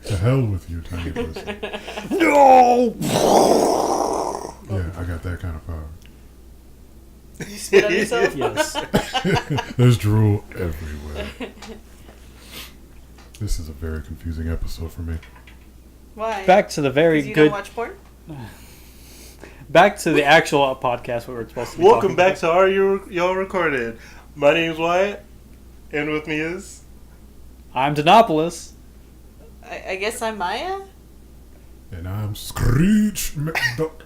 To hell with you, tiny pussy. No! Yeah, I got that kind of power. You spit on yourself? Yes. There's drool everywhere. This is a very confusing episode for me. Why? Back to the very 'Cause you good. don't watch porn? Back to the actual podcast we were supposed to be Welcome talking back about. to Are Y'all Recorded? My name's Wyatt, and with me is... I'm Denopolis. I guess I'm Maya? And I'm Screech McDuck.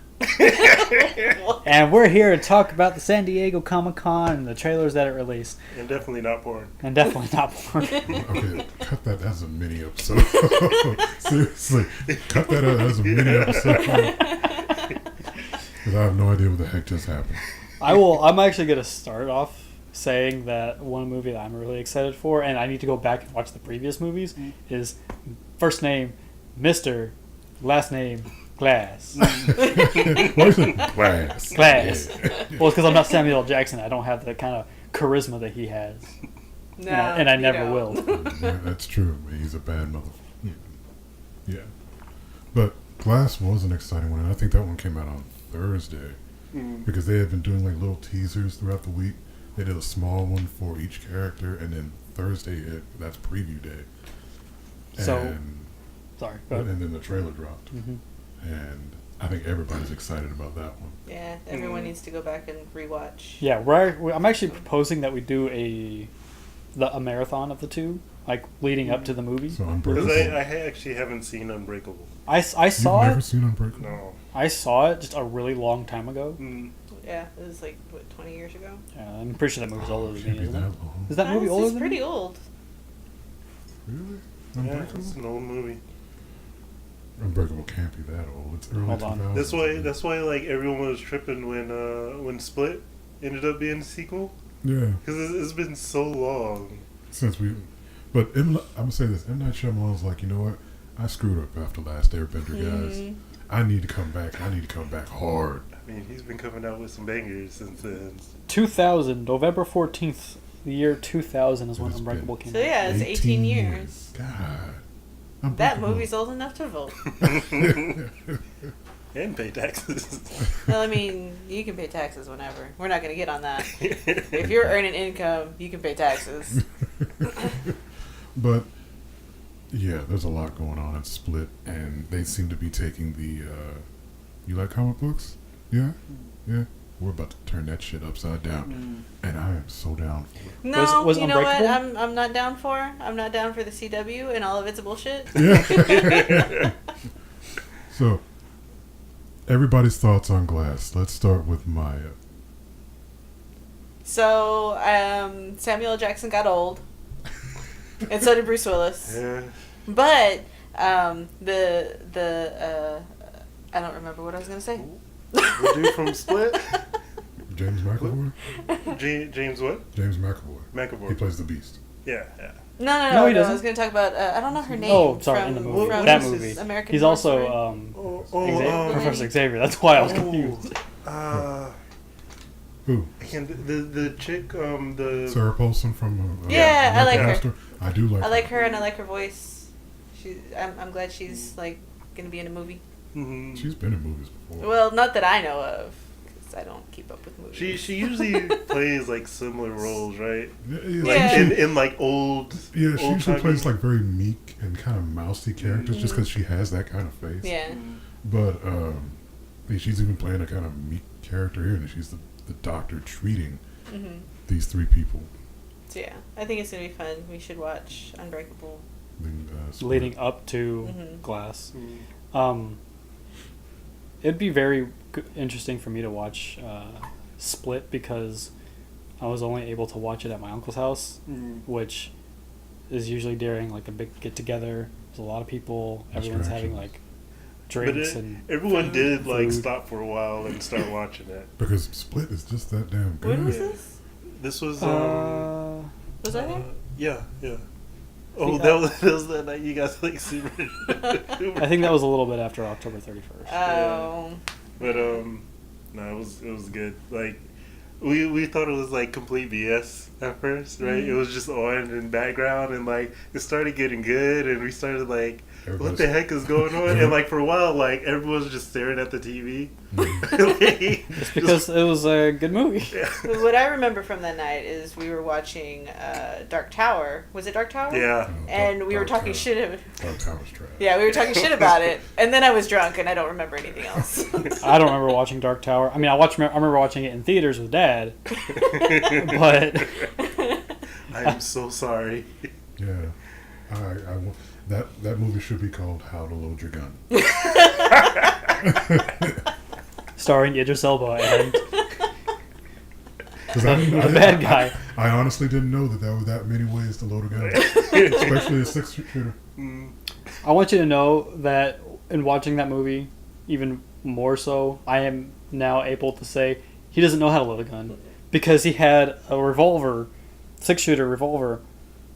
And we're here to talk about the San Diego Comic-Con and the trailers that it released. And definitely not porn. And definitely not porn. Okay, cut that as a mini episode. Seriously, cut that out as a mini episode. Because I have no idea what the heck just happened. I'm actually going to start off saying that one movie that I'm really excited for, and I need to go back and watch the previous movies, is first name Mr., last name Glass. Why is it Glass? Glass. Yeah. Well, it's because I'm not Samuel L. Jackson. I don't have the kind of charisma that he has. No, And I you never don't. will. Yeah, that's true. He's a bad motherfucker. Yeah. But Glass was an exciting one, and I think that one came out on Thursday. Because they had been doing like little teasers throughout the week. They did a small one for each character, and then Thursday, that's preview day. So, and, sorry. Go ahead. and then the trailer dropped. Mm-hmm. And I think everybody's excited about that one. Yeah, everyone needs to go back and rewatch. Yeah, I'm actually proposing that we do a marathon of the two, like leading up to the movie. So Because Unbreakable. I actually haven't seen Unbreakable. I saw You've never it. seen Unbreakable? No. I saw it just a really long time ago. Yeah, it was like, what, 20 years ago? Yeah, I'm pretty sure that movie's older than Can't me, be isn't that it? long. Is that movie It's older just than pretty me? old. Really? Yeah, Unbreakable? it's an old movie. Unbreakable can't be that old. It's early Hold on. 2000s. That's why like everyone was tripping when Split ended up being a sequel. Yeah. Because it's been so long. But I'm gonna say this: M. Night Shyamalan's like, you know what? I screwed up after Last Airbender, guys. I need to come back. I need to come back hard. I mean, he's been coming out with some bangers since then. 2000, November 14th, the year 2000 is when It's Unbreakable been- came So out. yeah, it's 18 years. God. That Unbreakable. movie's old enough to vote. And pay taxes. Well, I mean, you can pay taxes whenever. We're not going to get on that. If you're earning income, you can pay taxes. But yeah, there's a lot going on in Split, and they seem to be taking the. You like comic books? Yeah, yeah. We're about to turn that shit upside down, and I am so down for it. No, Was you know what? Unbreakable? I'm not down for. I'm not down for the CW and all of its bullshit. Yeah. So, everybody's thoughts on Glass. Let's start with Maya. So, Samuel L. Jackson got old, and so did Bruce Willis. Yeah. But I don't remember what I was gonna say. The dude from Split? James McAvoy. James what? James McAvoy. He McAvoy. plays the Beast. Yeah, yeah. No, he doesn't. I was gonna talk about. I don't know her name. Oh, sorry, in the from- movie. from That is movie. American He's Horror also Story. Professor Xavier. That's why I was confused. Who? The chick, the... Sarah Paulson from. Yeah, I like her. Master. I do like. I like her and I like her voice. I'm glad she's like gonna be in a movie. Mhm. She's been in movies before. Well, not that I know of, because I don't keep up with movies. She usually plays like similar roles, right? Yeah. Like Yeah. in like old. Yeah, she usually old-timey- plays like very meek and kind of mousy characters just because she has that kind of face. Yeah. But she's even playing a kind of meek character here, and she's the doctor treating these three people. So yeah, I think it's gonna be fun. We should watch Unbreakable. Leading up to Glass. Mhm. It'd be very interesting for me to watch Split because I was only able to watch it at my uncle's house, which is usually during like a big get together. There's a lot of people. Everyone's having like But drinks and everyone did like food. stop for a while and start watching it. Because Split is just that damn good. When was Yeah. this? This was Was I there? yeah. Oh, that was that night you guys like super. I think that was a little bit after October 31st. Oh. But no, it was good. Like we thought it was like complete BS at first, right? It was just on in background, and like it started getting good, and we started like, what the heck is going on? And like for a while, like everyone was just staring at the TV. It's because it was a good movie. Yeah. What I remember from that night is we were watching Dark Tower. Was it Dark Tower? Yeah. And we were talking shit. Dark Tower's trash. Yeah, we were talking shit about it, and then I was drunk, and I don't remember anything else. I don't remember watching Dark Tower. I mean, I remember watching it in theaters with Dad, but I'm so sorry. Yeah. That movie should be called How to Load Your Gun. starring Idris Elba and The bad guy. I honestly didn't know that there were that many ways to load a gun, especially a 6-shooter. I want you to know that in watching that movie, even more so, I am now able to say he doesn't know how to load a gun because he had a revolver, 6-shooter revolver,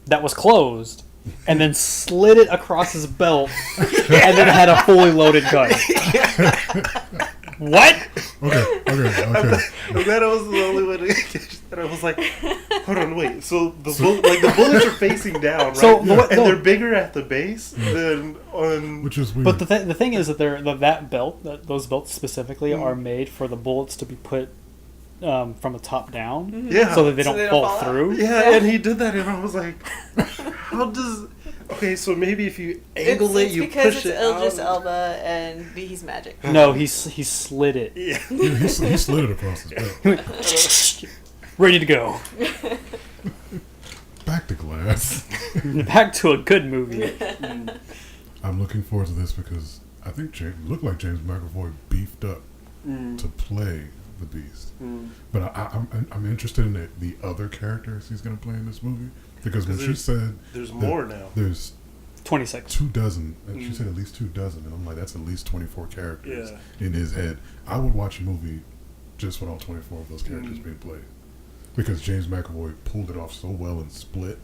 that was closed, and then slid it across his belt, and then had a fully loaded gun. What? Okay. I'm glad I was the only one to catch that. I was like, hold on, wait. So the bullets are facing down, right? So and they're bigger at the base than on. Which is weird. But the thing is that those belts specifically are made for the bullets to be put from the top down, Yeah. so that they don't fall out. through. Yeah, and he did that, and I was like, how does? Okay, so maybe if you angle it's it, you because push it's it Idris out. Elba and he's magic. No, he slid it. Yeah. he slid it across his belt. Ready to go. Back to Glass. Back to a good movie. I'm looking forward to this because I think looked like James McAvoy beefed up to play the Beast. But I'm interested in the other characters he's going to play in this movie because when she said There's more now. there's 26. 24, and she said at least 24, and I'm like, that's at least 24 characters Yeah. in his head. I would watch a movie just with all 24 of those characters being played because James McAvoy pulled it off so well in Split.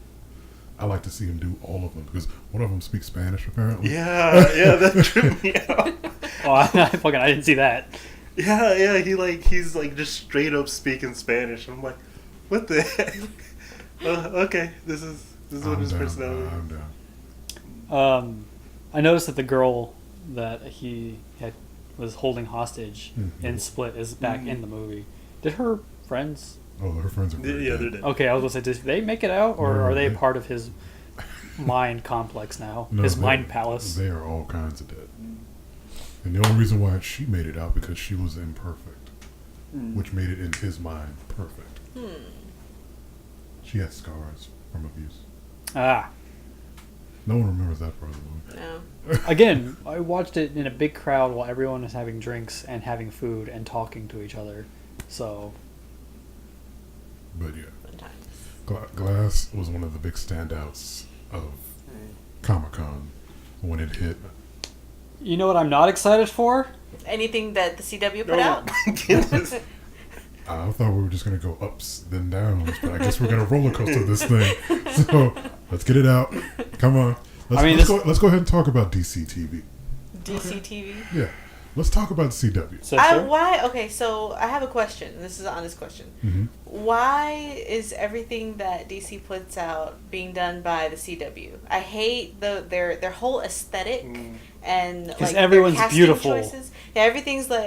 I like to see him do all of them because one of them speaks Spanish apparently. Yeah, that tripped me out. Oh, I didn't see that. Yeah, he's just straight up speaking Spanish. I'm like, what the heck? Okay, this is what his personality. I'm down. I noticed that the girl that he was holding hostage in Split is back in the movie. Did her friends? Oh, her friends are great. Yeah, they're dead. Okay, I was gonna say, did they make it out, or No, are they they- part of his mind complex now? No, His they- mind palace. They are all kinds of dead. And the only reason why she made it out because she was imperfect, which made it in his mind perfect. She had scars from abuse. Ah. No one remembers that part of the movie. No. Again, I watched it in a big crowd while everyone was having drinks and having food and talking to each other. So, But yeah, Fun times. Glass was one of the big standouts of Comic-Con when it hit. you know what I'm not excited for? Anything that the CW put Oh out? my goodness. I thought we were just going to go ups then downs, but I guess we're going to roller coaster this thing. So let's get it out. Come on. Let's go ahead and talk about DC TV. DC TV. Yeah. Let's talk about CW. Sister? Why? Okay, so I have a question. This is an honest question. Mm-hmm. Why is everything that DC puts out being done by the CW? I hate their whole aesthetic and 'Cause like everyone's their casting beautiful. choices. Yeah,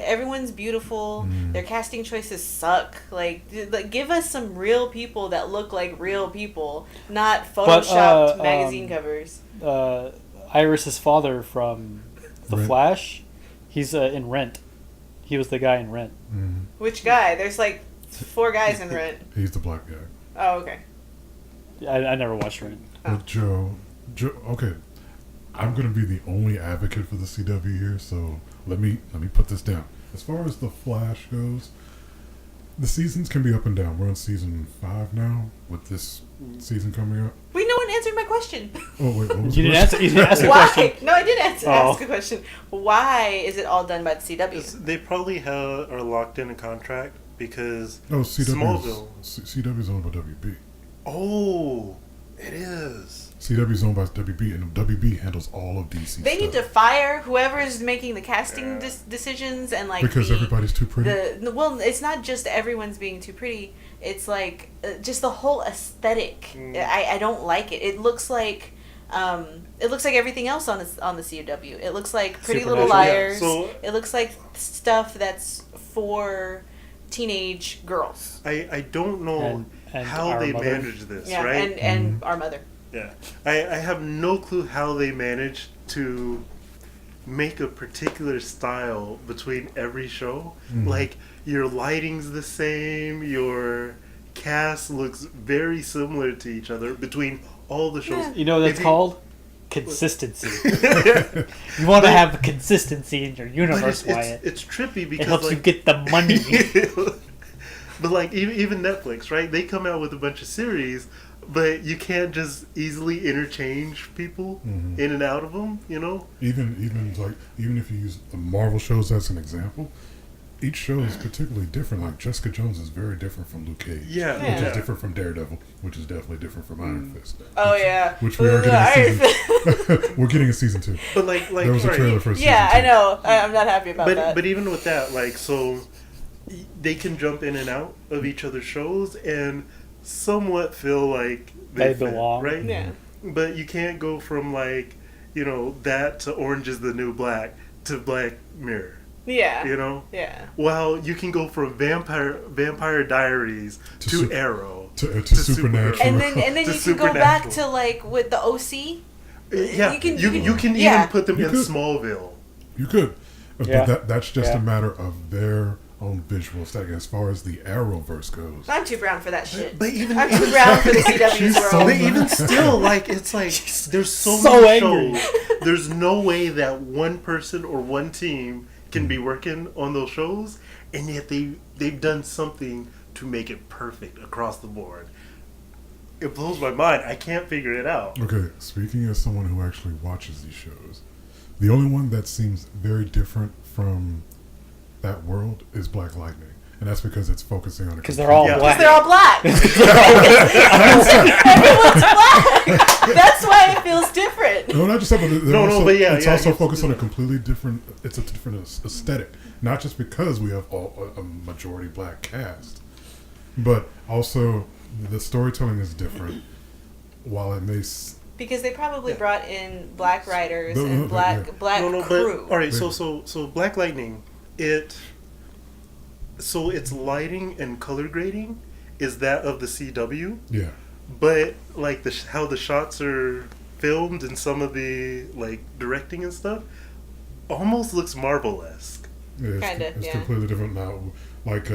everyone's beautiful. Their casting choices suck. Like give us some real people that look like real people, not photoshopped magazine covers. Iris's father from The Rent. Flash, he's in Rent. He was the guy in Rent. Mm-hmm. Which guy? There's like 4 guys in Rent. He's the black guy. Oh, okay. I never watched Rent. But Joe, okay, I'm gonna be the only advocate for the CW here, so let me put this down. As far as the Flash goes, the seasons can be up and down. We're on season 5 now, with this season coming up. Wait, no one answered my question. Oh wait, what was You the didn't question? answer. You didn't ask a Why? question. No, I did ask Oh. a question. Why is it all done by the CW? They probably are locked in a contract because Oh, CW. Smallville. CW is owned by WB. Oh, it is. CW's owned by WB, and WB handles all of DC. They need to fire whoever is making the casting decisions and like because everybody's too pretty. Well, it's not just everyone's being too pretty. It's like just the whole aesthetic. I don't like it. It looks like everything else on the CW. It looks like Pretty Little Liars. Yeah. So, it looks like stuff that's for teenage girls. I don't know and how they manage this, right? And Our Mother. Yeah. I have no clue how they manage to make a particular style between every show. Like, your lighting's the same, your cast looks very similar to each other between all the shows. You know what that's called? Consistency. You want to have consistency in your universe, Wyatt. It's trippy because it helps you get the money. But like even Netflix, right? They come out with a bunch of series, but you can't just easily interchange people in and out of them. You know. Even if you use the Marvel shows as an example, each show is particularly different. Like Jessica Jones is very different from Luke Cage. Yeah. Which is different from Daredevil, which is definitely different from Iron Fist. Which we are getting a season. We're getting a season 2. But like there was a trailer for season 2. Yeah, I know. I'm not happy about that. But even with that, like, so they can jump in and out of each other's shows and somewhat feel like they belong, right? Yeah. But you can't go from like, you know, that to Orange is the New Black to Black Mirror. Yeah. You know? Yeah. Well, you can go from Vampire Diaries to Arrow to Supernatural. And then you can go back to like with the OC. Yeah. You can even put them in Smallville. You could. But that's just a matter of their own visual aesthetic as far as the Arrowverse goes. I'm too brown for that shit. But even I'm too brown for the CW's world. But even still, like, it's like there's so many shows. There's no way that one person or one team can be working on those shows, and yet they've done something to make it perfect across the board. It blows my mind. I can't figure it out. Okay, speaking as someone who actually watches these shows, the only one that seems very different from that world is Black Lightning. And that's because it's focusing on... Because they're all black. Because they're all black. Everyone's black. That's why it feels different. No, not just that, but it's also focused on a completely different... It's a different aesthetic. Not just because we have a majority black cast, but also the storytelling is different. While it may... Because they probably brought in black writers and black crew. But, all right, so Black Lightning, so its lighting and color grading is that of the CW. Yeah. But like how the shots are filmed and some of the like directing and stuff almost looks Marvel-esque. Yeah, it's completely different now. Like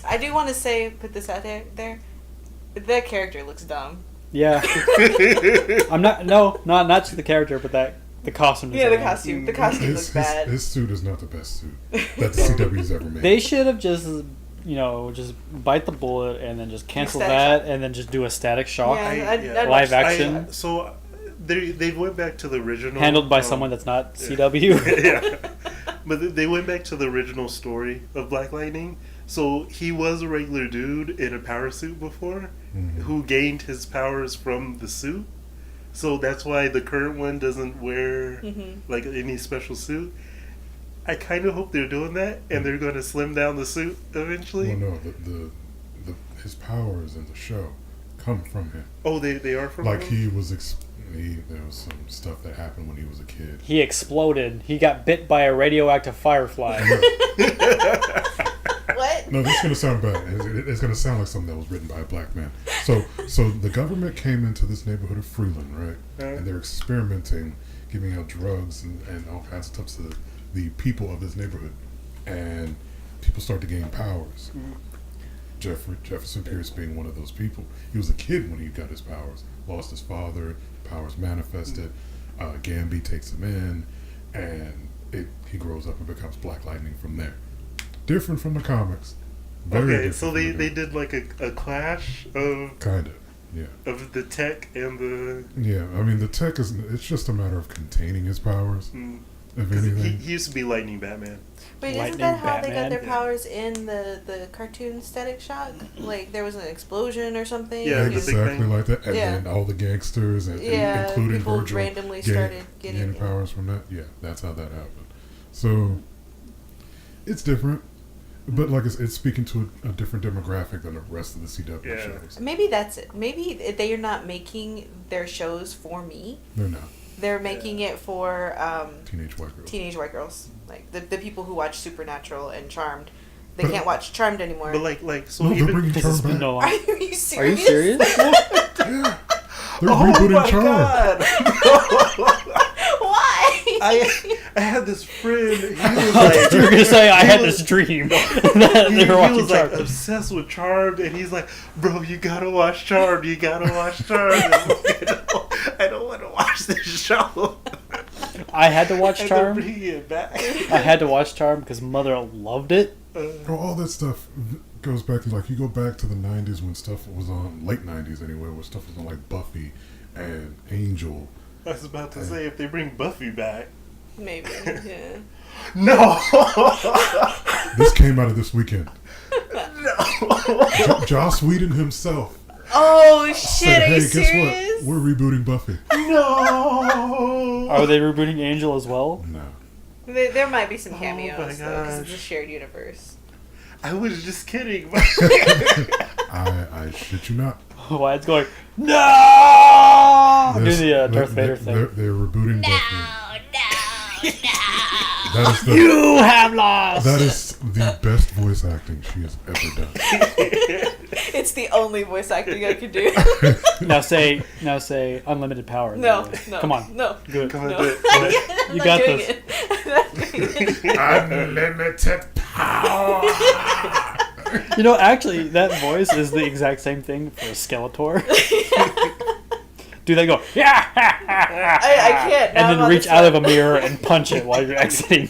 I do want to say, put this out there. That character looks dumb. Yeah. I'm not just the character, but the costume design. Yeah, the costume looks bad. His suit is not the best suit that the CW's ever made. They should have just bite the bullet and then just cancel that and then just do a static shock live action. So they went back to the original handled by someone that's not CW. Yeah. But they went back to the original story of Black Lightning. So he was a regular dude in a power suit before, who gained his powers from the suit. So that's why the current one doesn't wear like any special suit. I kind of hope they're doing that, and they're going to slim down the suit eventually. Well, no, his powers in the show come from him. Oh, they are from like him? there was some stuff that happened when he was a kid. He exploded. He got bit by a radioactive firefly. What? No, this is going to sound bad. It's going to sound like something that was written by a black man. So the government came into this neighborhood of Freeland, right? And they're experimenting, giving out drugs and all kinds of stuff to the people of this neighborhood. And people start to gain powers. Jefferson Pierce being one of those people. He was a kid when he got his powers. Lost his father. Powers manifested. Gamby takes him in. And he grows up and becomes Black Lightning from there. Different from the comics. Okay, so they did like a clash of... Kind of, yeah. Of the tech and the... Yeah, I mean, the tech it's just a matter of containing his powers. if 'Cause anything. he used to be Lightning Batman. Wait, isn't Lightning that how they got Batman? their Yeah. powers in the cartoon Static Shock? Like there was an explosion or something. Yeah, He was- the big Exactly thing. like that. And Yeah. then all the gangsters, and Yeah, including people Virgil, randomly gain- started getting gaining powers from that. Yeah, that's how that happened. So, it's different. But like it's speaking to a different demographic than the rest of the CW Yeah. shows. Maybe that's it. Maybe they are not making their shows for me. They're not They're making it for teenage white girls. teenage white girls, like the people who watch Supernatural and Charmed. They But- can't watch Charmed anymore. But like so No, they're even bringing This Charm has been back. no Are longer. you Are you serious? serious? Yeah, they're rebooting Charm. Why? I had this friend. He was You were like, gonna say I he had was- this dream that he, they were he watching was like Charmed. obsessed with Charmed, and he's like, "Bro, you gotta watch Charmed. You gotta watch Charmed." And I'm like, I don't want to watch this show. I had to watch And they're Charmed. bringing it back. I had to watch Charmed because Mother loved it. Oh, all that stuff goes back to like you go back to the '90s when stuff was on late '90s anyway, where stuff was on like Buffy and Angel. I was about to say if they bring Buffy back. Maybe. Yeah. No. This came out of this weekend. No. Joss Whedon himself Oh shit! said, Are "Hey, you guess serious? what? We're rebooting Buffy." No. Are they rebooting Angel as well? No. There might be some Oh cameos my though, because it's a gosh. shared universe. I was just kidding. I shit you not. Why it's going no? Do This- the Darth they- Vader they're, thing. they're rebooting Buffy. That is the You have lost. that is the best voice acting she has ever done. It's the only voice acting I can do. Now say unlimited power. No, no. Come on. No. Good. Come on, No. do it. I'm You not got doing this. it. I'm not doing it. Unlimited power. You know, actually, that voice is the exact same thing for a Skeletor. Do they go, yeah, I can't. Now and I'm then on reach the out of spot. a mirror and punch it while you're exiting?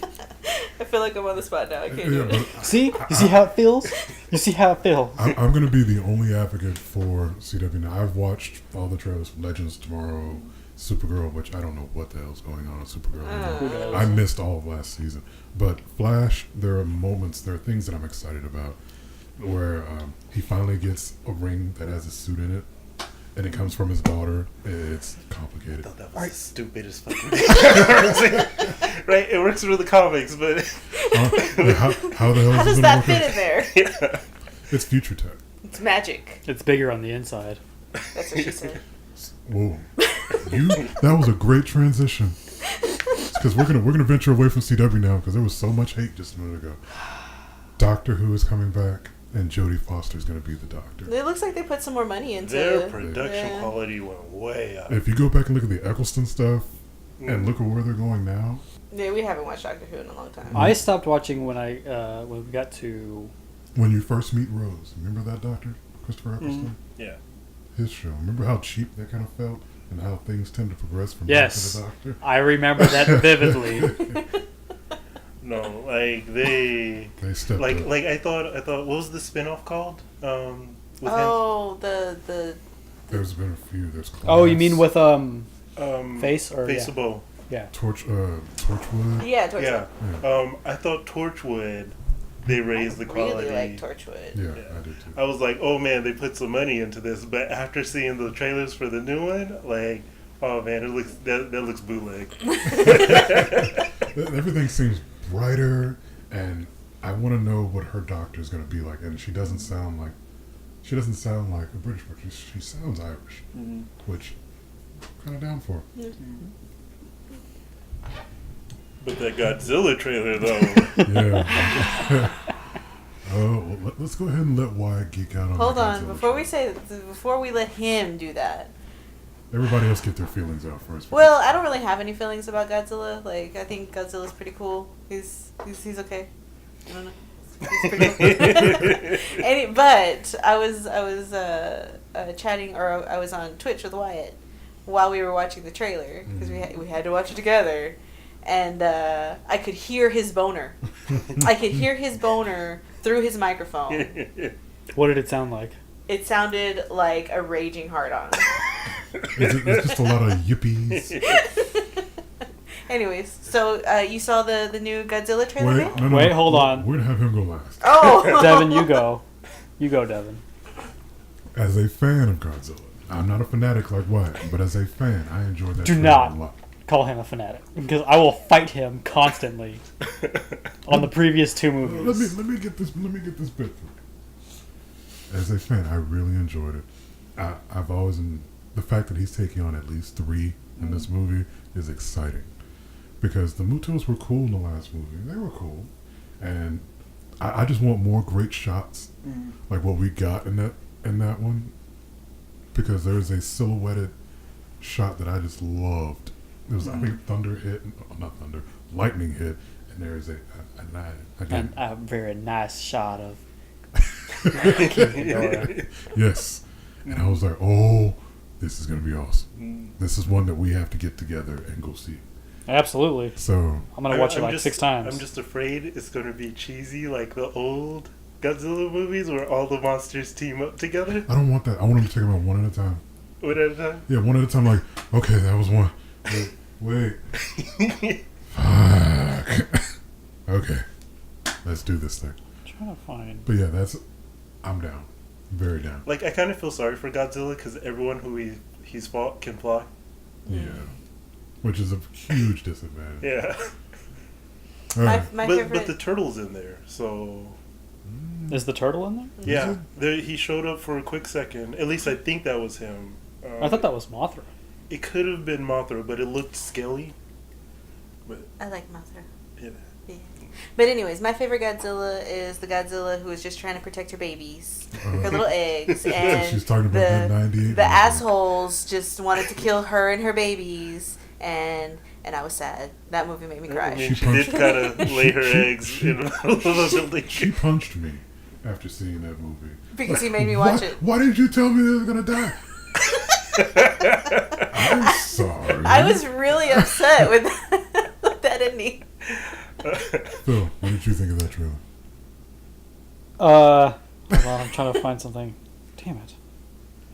I feel like I'm on the spot now. I can't do Yeah, it. but See? You see how it feels? You see how it feels? I'm going to be the only advocate for CW now. I've watched all the trailers, Legends Tomorrow, Supergirl, which I don't know what the hell's going on with Supergirl anymore. Who knows? I missed all of last season. But Flash, there are moments, there are things that I'm excited about where he finally gets a ring that has a suit in it, and it comes from his daughter. It's complicated. That was the stupidest fucking right? It works for the comics, but How the hell How is does it that going fit to in there? yeah. It's future tech. It's magic. It's bigger on the inside. That's what she said. Whoa, that was a great transition. Because we're gonna venture away from CW now because there was so much hate just a minute ago. Doctor Who is coming back, and Jodie Foster is gonna be the Doctor. It looks like they put some more money into Their production Yeah. quality went way up. If you go back and look at the Eccleston stuff and look at where they're going now, Yeah, we haven't watched Doctor Who in a long time. I stopped watching when we got to. when you first meet Rose, remember that Doctor, Christopher Eccleston? Yeah. His show. Remember how cheap that kind of felt and how things tend to progress from Yes. Doctor to Doctor? I remember that vividly. No, like they They stepped like up. I thought what was the spin-off called? With Oh, the There's been a few. There's Class, Oh, you mean with him? Face or Face yeah. of Bow. Yeah. Torchwood? yeah, Torchwood. Yeah. Yeah. I thought Torchwood they raised the quality. Really like Torchwood. Yeah, Yeah. I did too. I was like, oh man, they put some money into this. But after seeing the trailers for the new one, like, oh man, it looks that looks bootleg. Everything seems brighter, and I want to know what her doctor is going to be like. And she doesn't sound like a British person. She sounds Irish, which I'm kind of down for. But that Godzilla trailer though. Yeah. Well, let's go ahead and let Wyatt geek out on. Hold the on, Godzilla before we let him do that. Everybody else get their feelings out first. Well, I don't really have any feelings about Godzilla. Like, I think Godzilla's pretty cool. He's okay. I don't know. He's pretty cool. But I was chatting, or I was on Twitch with Wyatt while we were watching the trailer because we had to watch it together, and I could hear his boner. I could hear his boner through his microphone. What did it sound like? It sounded like a raging hard-on. It's just a lot of yippies. Anyways, so you saw the new Godzilla trailer? Wait, Nick? Wait, hold on. We're gonna have him go last. Oh, Devin, you go. You go, Devin. As a fan of Godzilla, I'm not a fanatic like Wyatt, but as a fan, I enjoyed that Do trailer not. a lot. Call him a fanatic because I will fight him constantly on the previous two movies. Let me get this bit through. As a fan, I really enjoyed it. I've always the fact that he's taking on at least 3 in this movie is exciting because the Mutos were cool in the last movie. They were cool, and I just want more great shots like what we got in that one because there's a silhouetted shot that I just loved. It was, I think, lightning hit, and there's a very nice shot of yes, and I was like, oh, this is gonna be awesome. This is one that we have to get together and go see. Absolutely. So I'm gonna watch it like 6 times. I'm just afraid it's gonna be cheesy like the old Godzilla movies where all the monsters team up together. I don't want that. I want them to take them out one at a time. One at a time? Yeah, one at a time. Like, okay, that was one. Wait. Fuck. Okay, let's do this thing. I'm trying to find. But yeah, I'm down. Very down. Like, I kind of feel sorry for Godzilla because everyone who he's fought can fly. Yeah. Which is a huge disadvantage. Yeah. All right. My but favorite. the turtle's in there, so... Is the turtle in there? Yeah, he showed up for a quick second. At least I think that was him. I thought that was Mothra. It could have been Mothra, but it looked scaly. But I like Mothra. yeah. Yeah. But anyways, my favorite Godzilla is the Godzilla who is just trying to protect her babies, her little eggs, and She's talking about that 98. the assholes just wanted to kill her and her babies, and I was sad. That movie made me I cry. mean, she did kind of lay her eggs in the middle of the building. She punched me after seeing that movie. Because he made me watch it. Why didn't you tell me they were gonna die? I'm sorry. I was really upset with that ending. Phil, what did you think of that trailer? Hold on, I'm trying to find something. Damn it.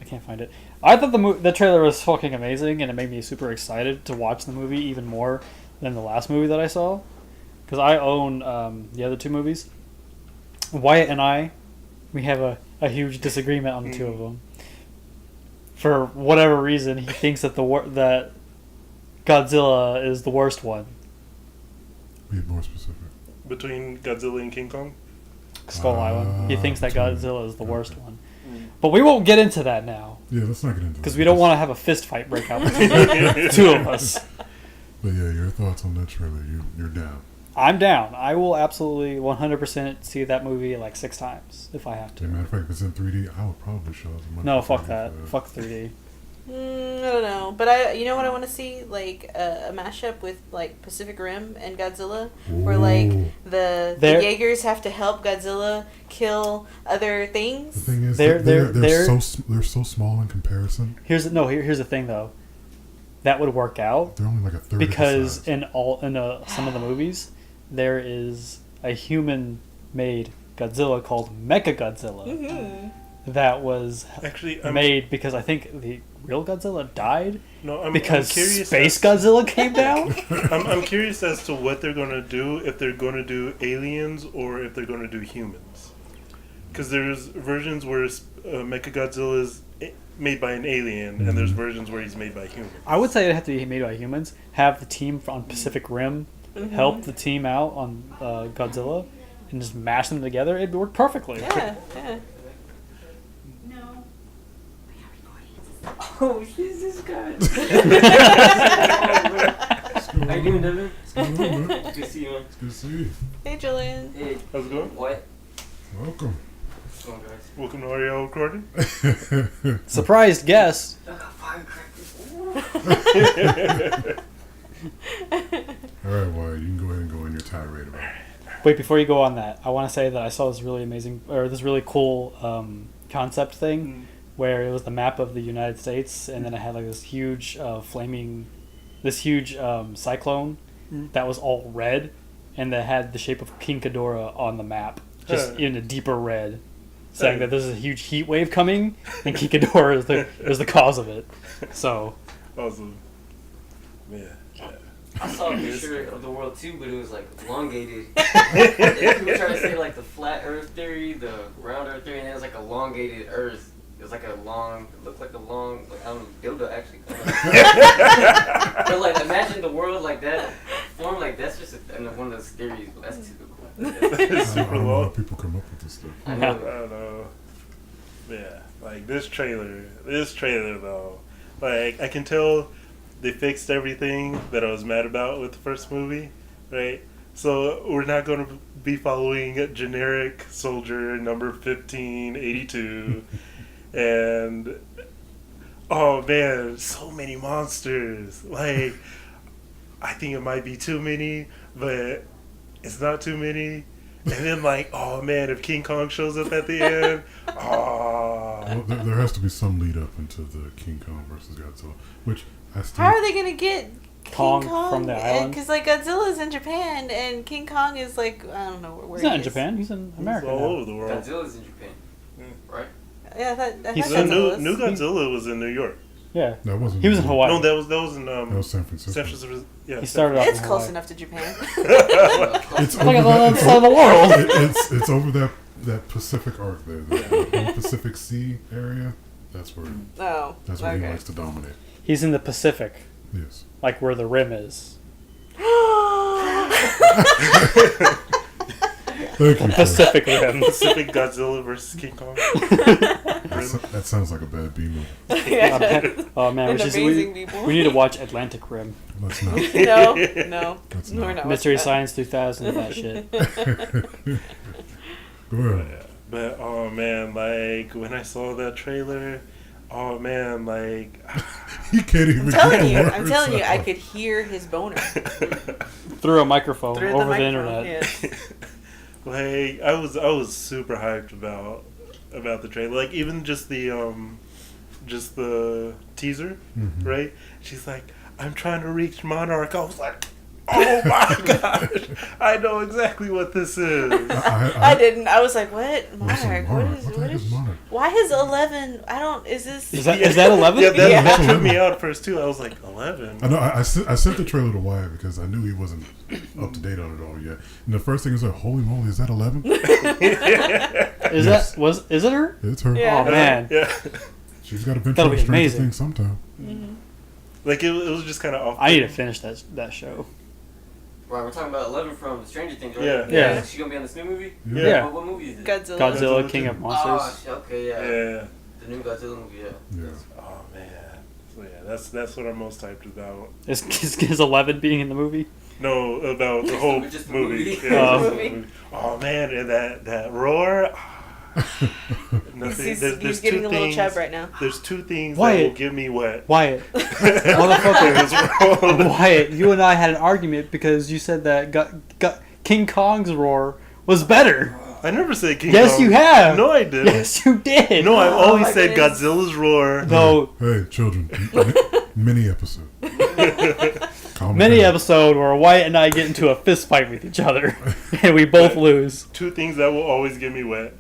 I can't find it. I thought the trailer was fucking amazing, and it made me super excited to watch the movie even more than the last movie that I saw. Because I own the other 2 movies. Wyatt and I, we have a huge disagreement on the 2 of them. For whatever reason, he thinks that that Godzilla is the worst one. Be more specific. Between Godzilla and King Kong? Skull Island. He thinks that Godzilla is the worst Okay. one. But we won't get into that now. Yeah, let's not get into that. Because we don't want to have a fist fight break out between the 2 of us. But yeah, your thoughts on that trailer? You're down. I'm down. I will absolutely 100% see that movie like 6 times if I have As a to. matter of fact, if it's in 3D, I would probably show up. No, fuck that. Fuck 3D. I don't know, but you know what I want to see, like a mashup with like Pacific Rim and Godzilla, where like the Jaegers have to help Godzilla kill other The things. thing is, They're they're so small in comparison. Here's the thing though. That would work out They're only like a third. because of the size. in some of the movies there is a human-made Godzilla called Mechagodzilla Mm-hmm. that was Actually, made because I think the real Godzilla died because I'm curious Space Godzilla came down. I'm curious as to what they're going to do, if they're going to do aliens or if they're going to do humans. Because there's versions where Mechagodzilla is made by an alien, and there's versions where he's made by humans. I would say it'd have to be made by humans. Have the team on Pacific Rim help the team out on Godzilla, and just mash them together. It'd work perfectly. Yeah. Oh, Jesus Christ. How you doing, Devin? What's going on, man? Good to see you, man. It's good to see you. Hey, Julian. Hey, How's it going? what? Welcome. What's going on, guys? Welcome to Audio Recording. Surprised guest. I got firecrackers. All right, well, you can go ahead and go in your tirade about it. Wait, before you go on that, I want to say that I saw this really cool concept thing where it was the map of the United States, and then it had like this huge cyclone that was all red, and that had the shape of King Ghidorah on the map, just in a deeper red, saying that there's a huge heat wave coming, and King Ghidorah is the cause of it. So Awesome. Yeah. I saw a picture of the world too, but it was like elongated. People were trying to say like the flat Earth theory, the round Earth theory, and it was like elongated Earth. It was like a long, it looked like a long, like I don't know, dildo actually. But like, imagine the world like that, form like that's just one of those theories. But that's typical. It's I super don't know how long. people come up with this stuff. I I know. don't know. Yeah, like this trailer though, like I can tell they fixed everything that I was mad about with the first movie, right? So we're not going to be following generic soldier number 1582, and oh man, so many monsters. Like I think it might be too many, but it's not too many. And then like, oh man, if King Kong shows up at the end, oh. Well, there has to be some lead up into the King Kong versus Godzilla, which I still. How are they gonna get Kong King Kong from the island? Because like Godzilla's in Japan and King Kong is like I don't know where He's not he in is. Japan. He's in America. He's all now. over the world. Godzilla's in Japan, right? Yeah, I He's thought The Godzilla was. new Godzilla was in New York. Yeah, That wasn't. he was in Hawaii. No, that was in That was San Francisco. San Francisco. Yeah, He started off It's in close Hawaii. enough to Japan. It's It's like over on the other side of the world. it's over that Pacific arc there, the whole Pacific Sea area. That's where Oh, that's where he okay. likes to dominate. He's in the Pacific, Yes. like where the rim is. Thank you. Chris. Pacific Rim. Pacific Godzilla versus King Kong. That sounds like a bad B movie. Oh man, An amazing we people. need to watch Atlantic Rim. Let's not. No, That's we're not. not. Mystery watching Science 3000, that shit. Go ahead. But oh man, like when I saw that trailer, oh man, like He can't even. that. get the I'm telling you, words I out. could hear his boner Through a microphone through over the microphone. internet. Yes. like I was super hyped about the trailer. Like even just the teaser, Mhm. right? She's like, I'm trying to reach Monarch. I was like, oh my gosh, I know exactly what this is. I didn't. I was like, "What What's a Monarch? Monarch? What is? What the What heck is is? Monarch? Why is 11? I don't. Is this? Is that 11? Yeah, that, Yeah. that tripped me out at first too. I was like, 11. I know. I sent the trailer to Wyatt because I knew he wasn't up to date on it all yet. And the first thing is like, holy moly, is that 11? Is Yes. is it her? It's her. Yeah. Oh man. Yeah. She's got to venture That'll on be Stranger amazing. Things sometime. Like it was just kind of off. I need to finish that show. Right, we're talking about 11 from Stranger Things, right? Yeah. Yeah. Is she gonna be on this new movie? Yeah. What movie is it? Godzilla. Godzilla, King of Oh, Monsters. okay, yeah. Yeah. The new Godzilla movie, yeah. Yeah. Oh man. So yeah, that's what I'm most hyped about. Is 11 being in the movie? No, about the whole Just the movie. movie. Yeah, Oh. just the movie. Oh man, and that roar. Nothing. He's getting a little chub right now. There's two things Wyatt. that will get me wet. Wyatt. In Motherfucker. this world. Wyatt, you and I had an argument because you said that King Kong's roar was better. I never said King Yes, Kong. you have. No, I didn't. Yes, you did. No, I've Oh always my said goodness. Godzilla's roar. No. Hey, children. Mini episode. Calm Many down. episode where Wyatt and I get into a fist fight with each other, and we both lose. Two things that will always get me wet: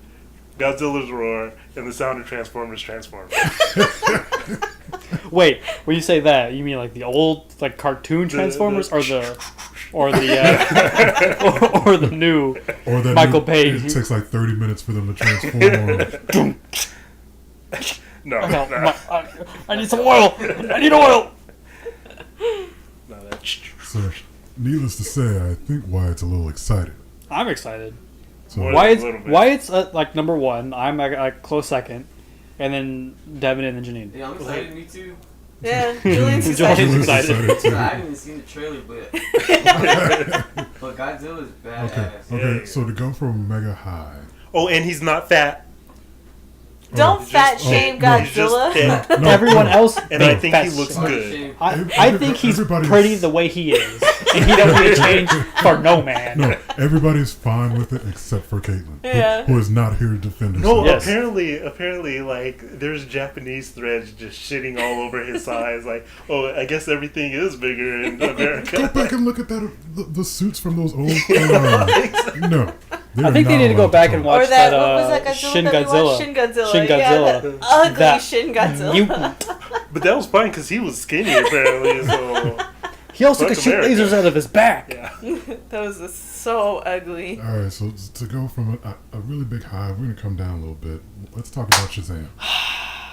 Godzilla's roar and the sound of Transformers transform. Wait, when you say that, you mean like the old like cartoon Transformers, or the or the new? Or that Michael it- Bay. It takes like 30 minutes for them to transform. No, I need some oil. I need oil. no, that. So, needless to say, I think Wyatt's a little excited. I'm excited. So, What? Wyatt's, a little bit. Wyatt's like number one. I'm a close second, and then Devin and then Janine. Yeah, I'm excited, me too. Yeah, Julian's Julian's excited. excited. So I haven't even seen the trailer, but Godzilla's badass. Okay, Yeah. so to go from mega high. Oh, and he's not fat. Don't Just- fat shame no, He's just Godzilla. thick. No, Everyone no. else, And I no, think he that's- looks Fuck good. shame. I think he's Everybody's- pretty the way he is, and he don't need to change for no man. No, everybody's fine with it except for Caitlin, Yeah. who is not here to defend No, herself. Yes. apparently, like there's Japanese threads just shitting all over his size. Like, oh, I guess everything is bigger in Go America. back and look at that. The suits from those old. No, I think they need to go back and watch Or that, that, what was that Godzilla Shin that we Godzilla. watched? Shin Godzilla. Shin Yeah, Godzilla. that ugly That Shin Godzilla. Mutant. But that was fine because he was skinny apparently. So He also Fuck could shoot America. lasers out of his back. Yeah. That was so ugly. All right, so to go from a really big high, we're gonna come down a little bit. Let's talk about Shazam.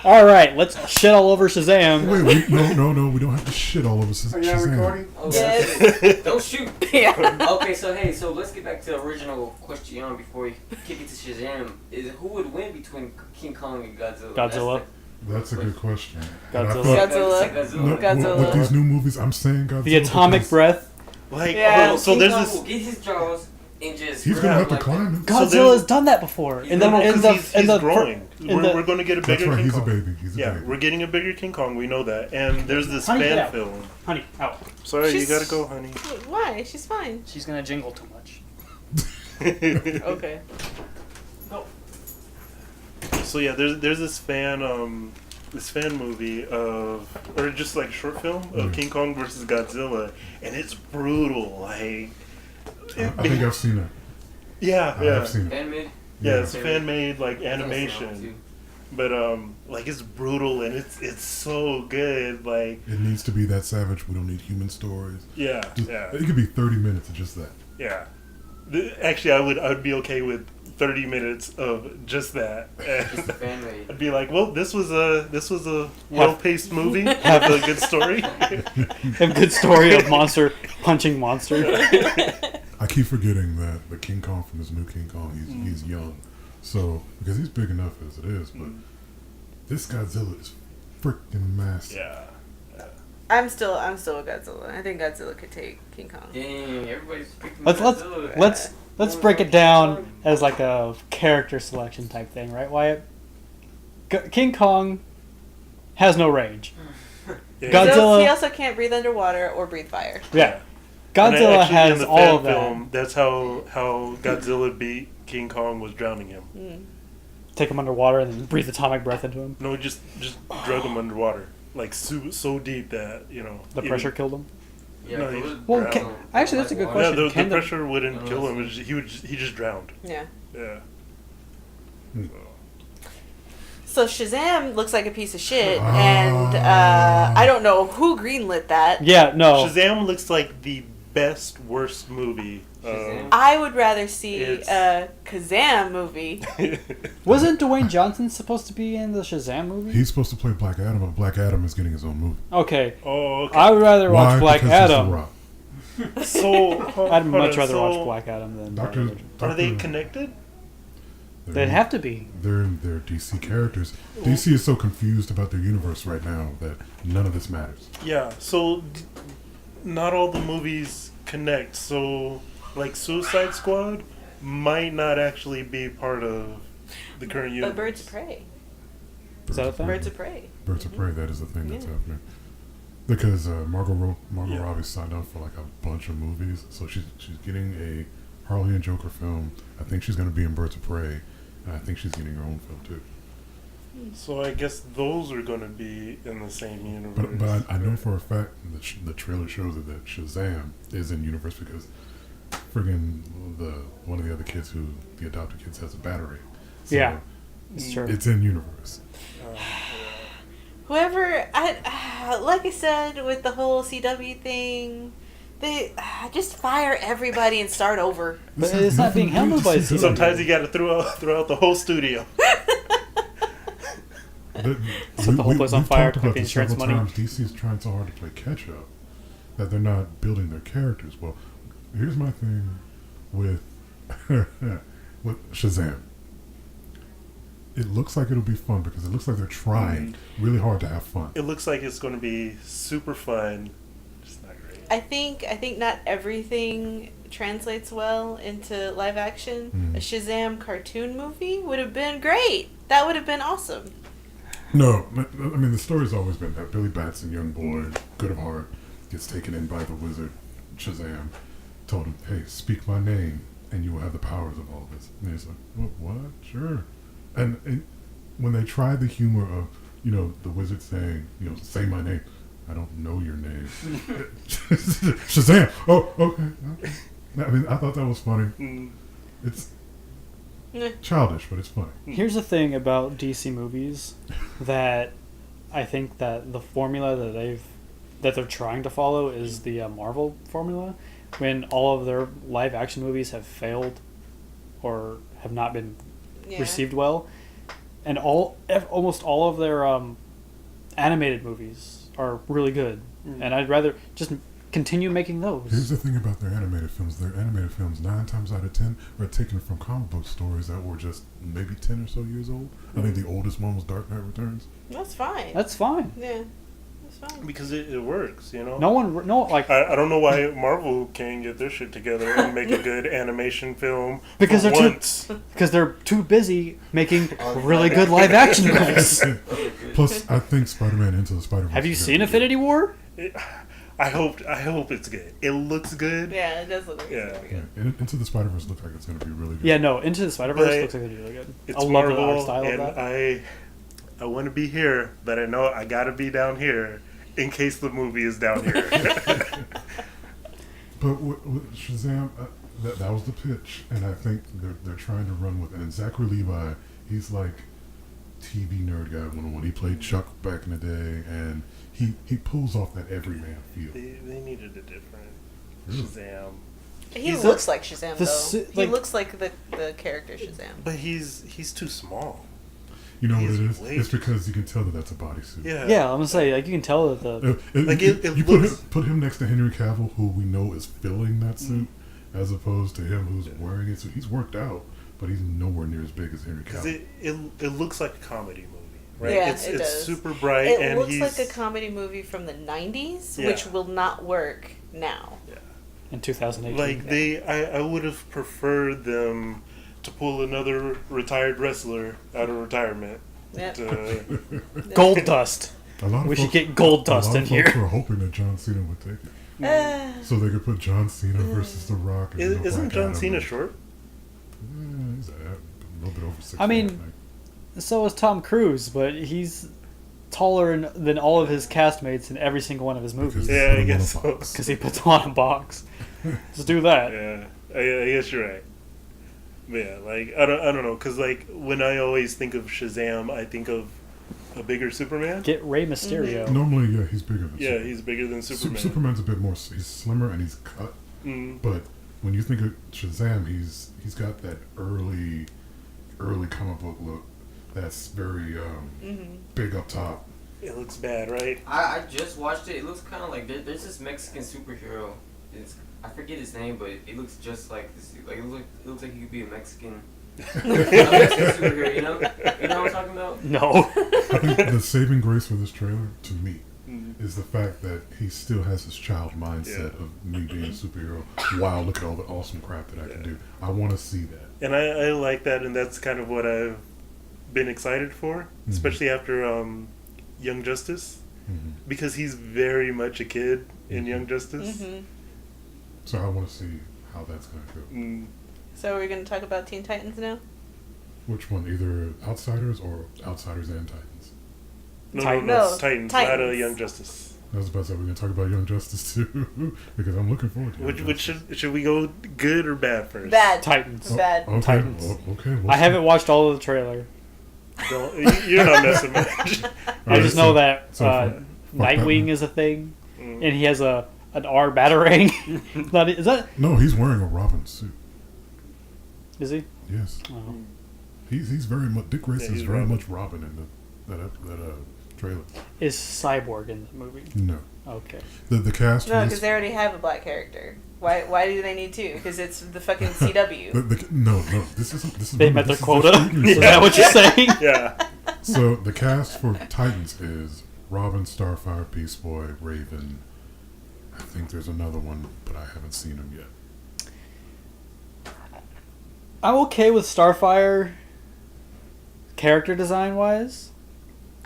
All right, let's shit all over Shazam. Wait, no, we don't have to shit all over Shazam. Oh, Yes. Don't shoot. Yeah. Okay, so let's get back to the original question before we kick it to Shazam. Is who would win between King Kong and Godzilla? Godzilla. That's a good question. Godzilla. And I feel like- Godzilla. Godzilla. With these new movies, I'm saying Godzilla. The atomic because breath. Like, Yeah. oh, so King there's Kong this. will get his jaws and just. He's gonna have to like climb it. So Godzilla's done that before. In the No, in 'cause the he's in the growing. in the- We're going to get a That's bigger right. King He's a Kong. baby. He's a Yeah, baby. we're getting a bigger King Kong. We know that. And there's this Honey, get fan out. film. Honey, out. Sorry, She's- you gotta go, honey. Why? She's fine. She's gonna jingle too much. Okay. So yeah, there's this fan movie or just like short film of King Kong versus Godzilla, and it's brutal. Like, I think I've seen it. yeah, I've seen it. fan made. yeah, it's Yeah. fan made like I think I've seen that one animation, too. but like it's brutal and it's so good. Like, It needs to be that savage. We don't need human stories. yeah, Just- yeah, It could be 30 minutes of just that. yeah. Actually, I would be okay with 30 minutes of just that. It's the fan made. I'd be like, well, this was a well-paced movie with a good story. A good story of monster punching monster. I keep forgetting that the King Kong from this new King Kong, he's young. So, because he's big enough as it is, but this Godzilla is freaking massive. Yeah. I'm still with Godzilla. I think Godzilla could take King Kong. Dang, everybody's picking Let's Godzilla. let's break it down as like a character selection type thing, right, Wyatt? King Kong has no range. Yeah. Godzilla- He also can't breathe underwater or breathe fire. Yeah, And Godzilla actually, in has the all fan of that. film, that's how Godzilla beat King Kong, was drowning him. Take him underwater and then breathe atomic breath into him. No, just drug him underwater, like so deep that The even- pressure killed him. Yeah, No, it he's- was Well, brown. actually, that's a good Water. Yeah, question. the Can the- pressure wouldn't Oh, kill him. I see. He just drowned. Yeah. Yeah. Hmm. So Shazam looks like a piece of shit, and I don't know who greenlit that. Yeah, no. Shazam looks like the best worst movie. Shazam? I would rather see It's- a Kazam movie. Wasn't Dwayne Johnson supposed to be in the Shazam movie? He's supposed to play Black Adam, but Black Adam is getting his own movie. Okay, Oh, okay. I would rather Why? watch Black Because he's The Adam. Rock. So I'd much rather watch Black Adam than Doctor, Are they connected? They'd have to be. They're DC characters. DC is so confused about their universe right now that none of this matters. Yeah. So not all the movies connect. So like Suicide Squad might not actually be part of the current universe. But Birds of Prey. Is that a thing? Birds of Prey. Birds of Prey, that is the thing that's Yeah. happening. Because Margot Yeah. Robbie signed up for like a bunch of movies, so she's getting a Harley and Joker film. I think she's going to be in Birds of Prey, and I think she's getting her own film too. So I guess those are going to be in the same universe. But I know for a fact the trailer shows it that Shazam is in universe because friggin' one of the other kids who the adopted kids has a battery. So Yeah, it's true. it's in universe. Whoever, like I said with the whole CW thing, they just fire everybody and start over. But This has it's not nothing being to do handled with by CW. Sometimes you got to throw out the whole studio. Set the whole place on we've fire, talked about collect the this insurance several money. times. DC is trying so hard to play catch up that they're not building their characters. Well, here's my thing with with Shazam. It looks like it'll be fun because it looks like they're trying really hard to have fun. It looks like it's going to be super fun. Just not great. I think not everything translates well into live action. A Shazam cartoon movie would have been great. That would have been awesome. No, I mean the story's always been that Billy Batson, young boy, good of heart, gets taken in by the wizard Shazam. Told him, "Hey, speak my name, and you will have the powers of all this." And he's like, "What? Sure." And when they tried the humor of the wizard saying, "Say my name," I don't know your name. Shazam. Oh, okay. I mean, I thought that was funny. It's childish, but it's funny. Here's the thing about DC movies that I think that the formula that they've that they're trying to follow is the Marvel formula, when all of their live action movies have failed or have not been received well, and almost all of their animated movies are really good, and I'd rather just continue making those. Here's the thing about their animated films. Their animated films, 9 times out of 10, are taken from comic book stories that were just maybe 10 or so years old. I think the oldest one was Dark Knight Returns. That's fine. That's fine. Yeah, that's fine. Because it works, you know? I I don't know why Marvel can't get their shit together and make a good animation film because for they're once. because they're too busy making really good live action movies. Plus, I think Spider-Man Into the Spider-Verse. Have you is seen gonna be Infinity War? I hope it's good. It looks good. Yeah, it does look like it's Yeah. gonna be good. Into the Spider-Verse looks like it's going to be really good. Yeah, no. Into the Spider-Verse But looks like it's really good. It's I love Marvel, the art style and of that. I want to be here, but I know I gotta be down here in case the movie is down here. But with Shazam, that was the pitch, and I think they're trying to run with it. And Zachary Levi, he's like TV nerd guy 101. He played Chuck back in the day, and he pulls off that everyman feel. They needed a different Really? Shazam. He He's looks like Shazam, the though. si- He like- looks like the character Shazam. But he's too small. You know what He's it is? way It's too- because you can tell that that's a bodysuit. Yeah. Yeah, I'm gonna say like you can tell that the Like, you it put looks- him next to Henry Cavill, who we know is filling that suit, as opposed to him who's wearing it. So he's worked out, but he's nowhere near as big as Henry Because Cavill. it looks like a comedy movie, right? Yeah, it's it does. super bright, It and looks he's like a comedy movie from the 90s, Yeah. which will not work now. in 2018. like I would have preferred them to pull another retired wrestler out of retirement. Yep. Gold Dust. A lot of We should folks- get Gold a lot Dust of in folks here. were hoping that John Cena would take it, Uh, so they could put John Cena versus The Rock. And, you know, Isn't Black John Adam Cena and- short? He's a little bit over 6. I mean, So is Tom Cruise, but he's taller than all of his castmates in every single one of his movies. Because- Yeah, I guess so. Because he puts on a box. Let's do that. Yeah, I guess you're right. But yeah, like I don't know, cause like when I always think of Shazam, I think of a bigger Superman. Get Rey Mysterio. normally, yeah, he's bigger than Yeah, Superman. he's bigger than Superman. Superman's a bit more. He's slimmer and he's cut. Mm. But when you think of Shazam, he's got that early comic book look. That's very big up top. It looks bad, right? I just watched it. It looks kind of like there's this Mexican superhero. I forget his name, but it looks just like this. Like it looks like he could be a Mexican. A Mexican superhero, you know what I'm talking about? No. I think the saving grace for this trailer, to me, is the fact that he still has his child mindset of me being a superhero. Wow, look at all the awesome crap that I can do. I want to see that. And I like that, and that's kind of what I've been excited for, especially after Young Justice, because he's very much a kid in Young Justice. Mm-hmm. So I want to see how that's going to go. Mm. So we're going to talk about Teen Titans now? Which one? Either Outsiders or Outsiders and Titans? No, Titans. No, Titans, not Titans. Young Justice. I was about to say we're going to talk about Young Justice too, because I'm looking forward to it. Which should we go good or bad first? Bad. Titans. Bad. Okay, Titans. okay. We'll I see. haven't watched all of the trailer. You're not messing much. I just know that fuck Nightwing that. is a thing, and he has an R batarang. Is that? No, he's wearing a Robin suit. Is he? Yes, Oh. he's very much. Dick Grayson he's is very Robin. much Robin in that trailer. Is Cyborg in the movie? No, Okay. the cast. No, for because this- they already have a black character. Why do they need two? Because it's the fucking CW. no. This is They met their this is quota. streaming Is that what you're saying? Yeah. So the cast for Titans is Robin, Starfire, Beast Boy, Raven. I think there's another one, but I haven't seen him yet. I'm okay with Starfire. Character design wise,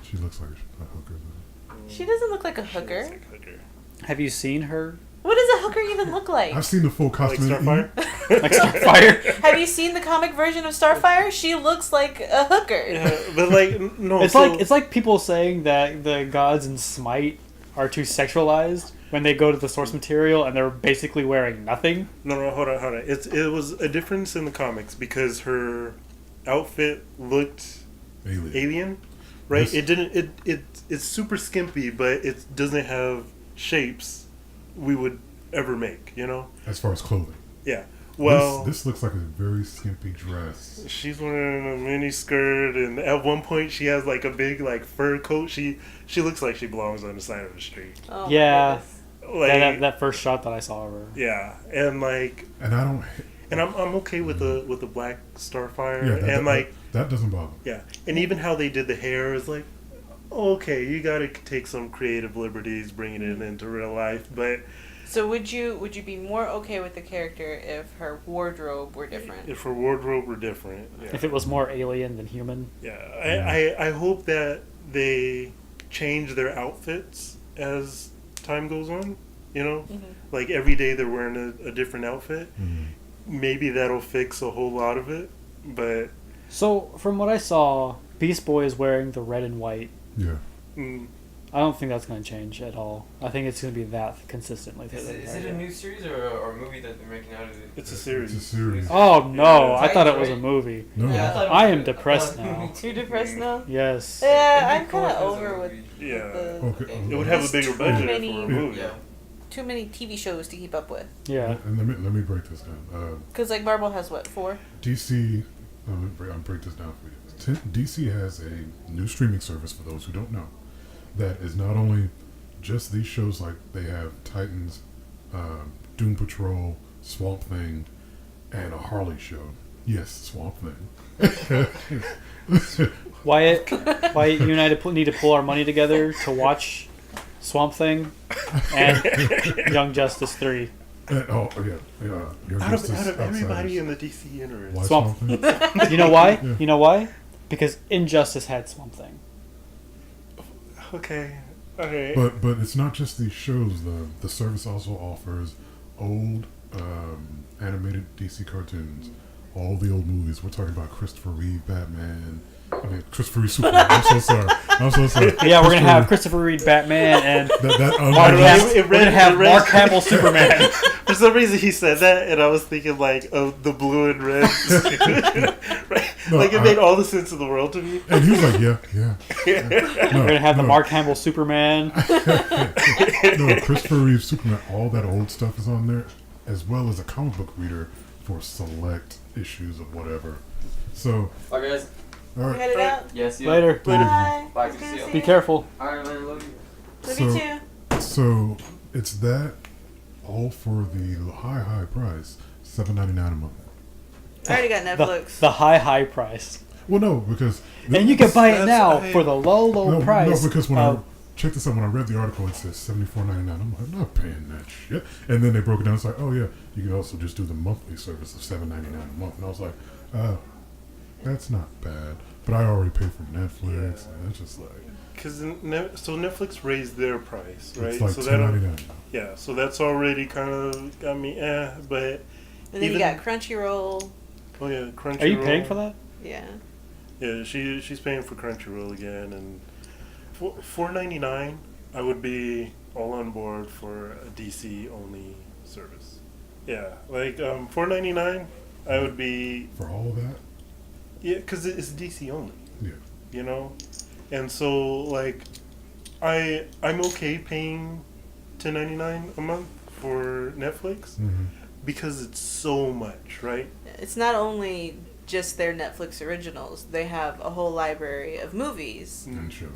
She looks like a hooker. Though. She doesn't look like a She hooker. looks like hooker. have you seen her? What does a hooker even look like? I've seen the full Like costume. Starfire? Like Starfire? Have you seen the comic version of Starfire? She looks like a hooker. Yeah, but like no. It's so- like people saying that the gods in Smite are too sexualized when they go to the source material and they're basically wearing nothing. No, hold on. It was a difference in the comics because her outfit looked Alien. alien, right? This- It didn't. It's super skimpy, but it doesn't have shapes we would ever make, you know? As far as clothing. Yeah. Well, this looks like a very skimpy dress. she's wearing a mini skirt, and at one point she has like a big like fur coat. She looks like she belongs on the side of the street. Oh my Yeah. goodness. Like that first shot that I saw of her. yeah, and like And I don't. and I'm okay with the black Starfire Yeah, and like that doesn't bother me. yeah, and even how they did the hair is like okay, you got to take some creative liberties bringing it into real life, but So would you be more okay with the character if her wardrobe were different? if her wardrobe were different, yeah. If it was more alien than human. Yeah, I hope that they change their outfits as time goes on. You know, like every day they're wearing a different outfit. Maybe that'll fix a whole lot of it. But So from what I saw, Beast Boy is wearing the red and white. Yeah. I don't think that's going to change at all. I think it's going to be that consistently. Is it a new series or a movie that they're making out of it? it's a series. It's a series. Oh no! Yeah. I thought it was a movie. No. Yeah, I thought it I was am a depressed movie now. Too depressed now? Yes. Yeah, It'd I'm be cool kind if of it was a over with movie. Yeah. the, Okay. It would have a bigger Too budget many- for a movie. Yeah. too many TV shows to keep up with. Yeah. And let me break this down. Because, like, Marvel has, what, 4? DC. I'll break this down for you. DC has a new streaming service for those who don't know. That is not only just these shows, like they have Titans, Doom Patrol, Swamp Thing, and a Harley show. Yes, Swamp Thing. Wyatt, you and I need to pull our money together to watch Swamp Thing and Young Justice 3. Oh yeah, Young Out Justice of everybody Outsiders. in the DC universe. Why Swamp- Thing? You know why? Yeah. You know why? Because Injustice had Swamp Thing. Okay. Okay. But it's not just these shows. The service also offers old animated DC cartoons, all the old movies. We're talking about Christopher Reeve Batman. I mean Christopher Reeve Superman. I'm so sorry. Yeah, we're gonna have Christopher Reeve Batman and I don't know, we're gonna have Mark Hamill Superman. For some reason he said that, and I was thinking like of the blue and red. Right? No, like it made all the sense in the world to me. And he was like, yeah. We're gonna have the Mark Hamill Superman. No, Christopher Reeve Superman. All that old stuff is on there, as well as a comic book reader for select issues of whatever. So, Bye, guys. all We right. headed out? Yes, yeah. Later. Bye. Bye, It's good good to see to you. see Be you. careful. Alright, man, love you. Love you too. So it's that all for the high price, $7.99 a month. I already got Netflix. The high price. Well, no, because And you can buy it That's now high. for the low price. No, because when of- check this out. When I read the article, it says $74.99. I'm like, I'm not paying that shit. And then they broke it down. It's like, oh yeah, you can also just do the monthly service of $7.99 a month. And I was like, that's not bad. But I already paid for Netflix, and it's just like Because so Netflix raised their price, right? it's like so $10.99. yeah, so that's already kind of got me but And then you even- got Crunchyroll. oh yeah, Crunchyroll. Are you paying for that? Yeah. Yeah, she's paying for Crunchyroll again, and for $4.99, I would be all on board for a DC only service. Yeah, like $4.99, I would be For all of that, because it's DC only. yeah. You know, and so like I'm okay paying $10.99 a month for Netflix Mm-hmm. because it's so much, right? It's not only just their Netflix originals. They have a whole library of movies. And shows.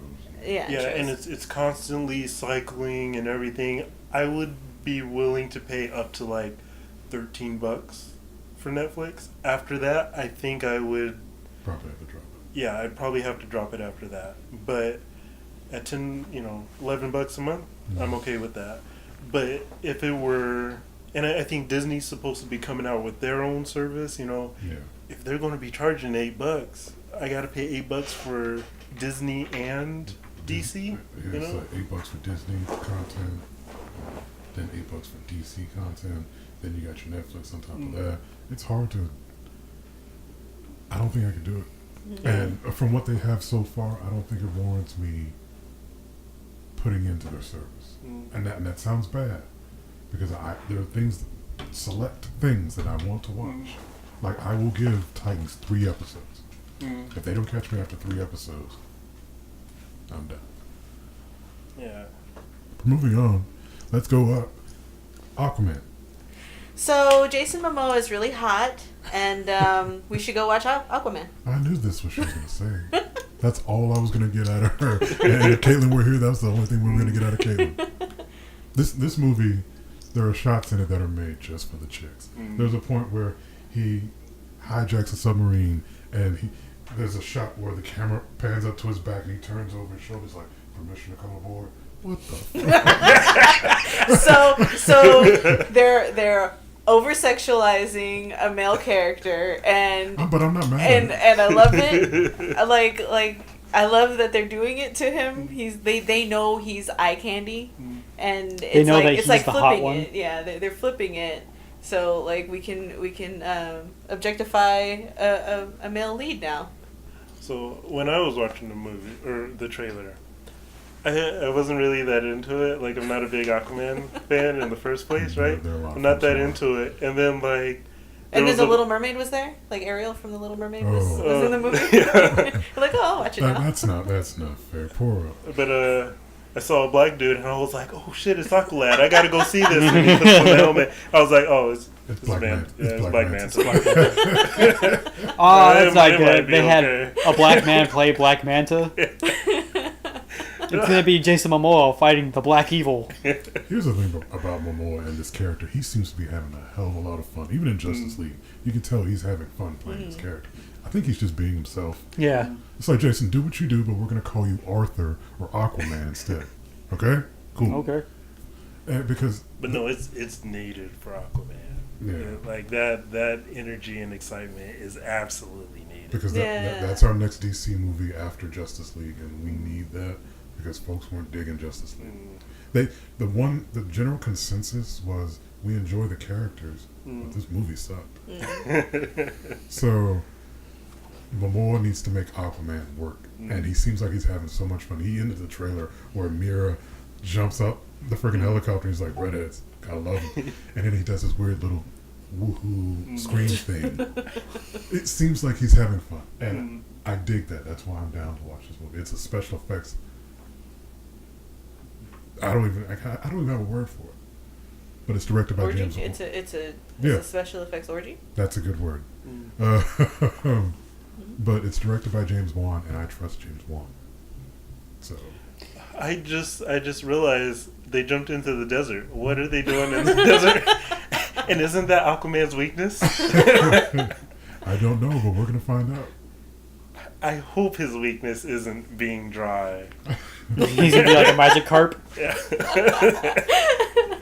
Yeah. Yeah, and shows. it's constantly cycling and everything. I would be willing to pay up to like $13 for Netflix. After that, I think I would. Probably have to drop it. Yeah, I'd probably have to drop it after that. But at $11 a month, I'm okay with that. But if it were, and I think Disney's supposed to be coming out with their own service, Yeah. if they're going to be charging $8, I got to pay $8 for Disney and DC. Yeah, You it's know, like $8 for Disney content, then $8 for DC content, then you got your Netflix on top of that. It's hard to. I don't think I could do it. And from what they have so far, I don't think it warrants me putting into their service. And that sounds bad, because there are select things that I want to watch. Like I will give Titans 3 episodes. If they don't catch me after 3 episodes, I'm done. yeah. Moving on, let's go up. Aquaman. So Jason Momoa is really hot, and we should go watch Aquaman. I knew this was what she was going to say. That's all I was going to get out of her. And if Caitlin were here, that was the only thing we were going to get out of Caitlin. This movie, there are shots in it that are made just for the chicks. There's a point where he hijacks a submarine, and there's a shot where the camera pans up to his back, and he turns over his shoulders like, permission to come aboard? What the fuck? So they're over sexualizing a male character, and but I'm not mad. And I love it. I love that they're doing it to him. They know he's eye candy, and They know that it's he's like the hot flipping one. it. Yeah, they're flipping it. So like we can objectify a male lead now. So when I was watching the movie or the trailer, I wasn't really that into it. Like, I'm not a big Aquaman fan in the first place, right? I'm not that into it. And then like, and then the Little Mermaid was there, like Ariel from the Little Mermaid was in the movie. Yeah. Like, oh, I'll watch it now. That's not fair. Poor. But I saw a black dude and I was like, oh shit, it's Aqualad. I gotta go see this. And he puts on the helmet. I was like, oh, it's Black man. Man. Yeah, it's Black Black Man. Man. It's Black Man. Oh, that's not It might good. be They had okay. a black man play Black Manta. It's gonna be Jason Momoa fighting the Black Evil. Here's the thing about Momoa and this character. He seems to be having a hell of a lot of fun. Even in Justice League, you can tell he's having fun playing this character. I think he's just being himself. Yeah. It's like, Jason, do what you do, but we're going to call you Arthur or Aquaman instead. Okay? Cool. Okay. And because... But no, it's needed for Aquaman. Yeah. Like that energy and excitement is absolutely needed. Because that's our next DC movie after Justice League, and we need that because folks weren't digging Justice League. The general consensus was we enjoy the characters, but this movie sucked. So Momoa needs to make Aquaman work, and he seems like he's having so much fun. He ended the trailer where Mira jumps up the freaking helicopter. And he's like, redheads, gotta love him. And then he does this weird little woohoo scream thing. It seems like he's having fun, and I dig that. That's why I'm down to watch this movie. It's a special effects. I don't even have a word for it, but it's directed by Orgy? James. It's a special effects orgy. That's a good word. But it's directed by James Wan, and I trust James Wan. So I just realized they jumped into the desert. What are they doing in the desert? And isn't that Aquaman's weakness? I don't know, but we're gonna find out. I hope his weakness isn't being dry. He's gonna be like a magic carp. Yeah.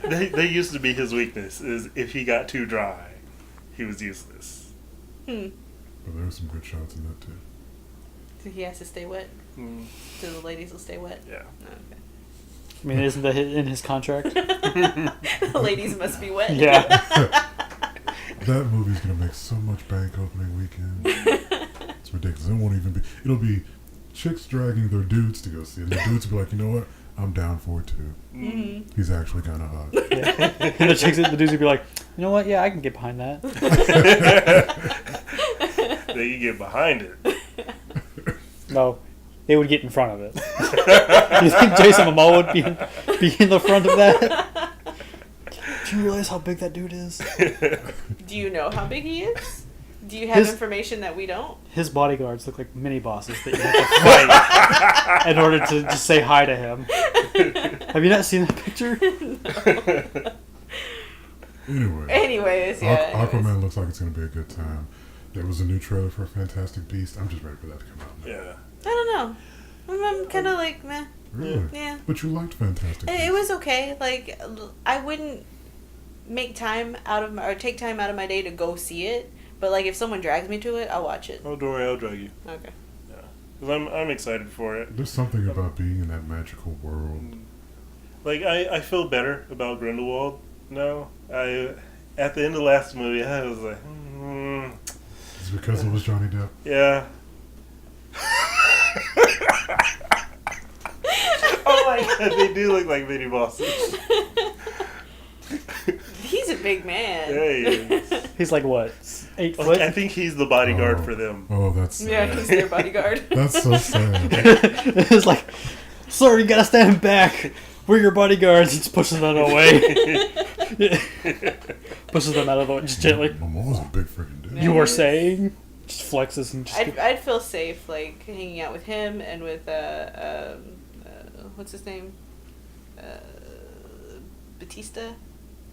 They used to be his weakness, is if he got too dry, he was useless. But there were some good shots in that too. So he has to stay wet. So the ladies will stay wet. Yeah. Oh, okay. I mean, isn't that in his contract? Ladies must be wet. Yeah. That movie's gonna make so much bank opening weekend. It's ridiculous. It won't even be. It'll be chicks dragging their dudes to go see it. And the dudes will be like, you know what? I'm down for it too. He's actually kind of hot. Yeah. And the dudes would be like, you know what? Yeah, I can get behind that. They can get behind it. No, they would get in front of it. You think Jason Momoa would be in the front of that? Do you realize how big that dude is? Do you know how big he is? Do you have information that we don't? His bodyguards look like mini bosses that you have to fight in order to just say hi to him. Have you not seen that picture? Anyways, yeah. Aquaman looks like it's going to be a good time. There was a new trailer for Fantastic Beast. I'm just ready for that to come out now. Yeah. I don't know. I'm kind of like, meh. Really? Yeah. But you liked Fantastic Beast. It was okay. Like, I wouldn't take time out of my day to go see it. But like, if someone drags me to it, I'll watch it. Oh, don't worry, I'll drag you. Okay. Yeah. Because I'm excited for it. There's something about being in that magical world. Like, I feel better about Grindelwald now. At the end of the last movie, I was like, It's because it was Johnny Depp. yeah. Oh my god, they do look like mini bosses. He's a big man. Yeah, he is. He's like, what, 8 Like, foot? I think he's the bodyguard for them. Oh, that's sad. Yeah, he's their bodyguard. That's so sad. It's like, sir, you gotta stand back. we're your bodyguards. He just pushes them away. Pushes them out of the way, just gently. Momoa's a big freaking dude. You were saying? Just flexes and just... I'd feel safe, like, hanging out with him and with, what's his name? Batista?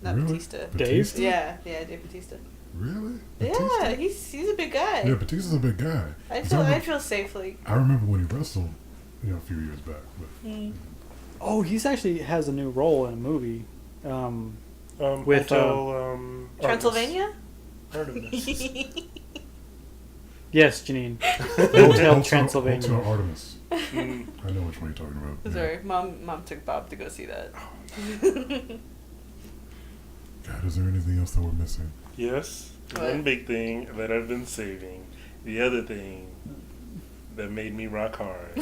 Not Really? Batista. Dave? Yeah, Dave Batista. Really? Yeah, Batista? he's a big guy. Yeah, Batista's a big guy. I'd feel safe, like... I remember when he wrestled, a few years back. But Oh, he's actually has a new role in a movie. With, Hotel, Transylvania? Artemis. Yes, Janine. Hotel Transylvania. Hotel Artemis. Mm. I know which one you're talking about. Yeah. Sorry, mom took Bob to go see that. God, is there anything else that we're missing? Yes, What? one big thing that I've been saving. The other thing that made me rock hard.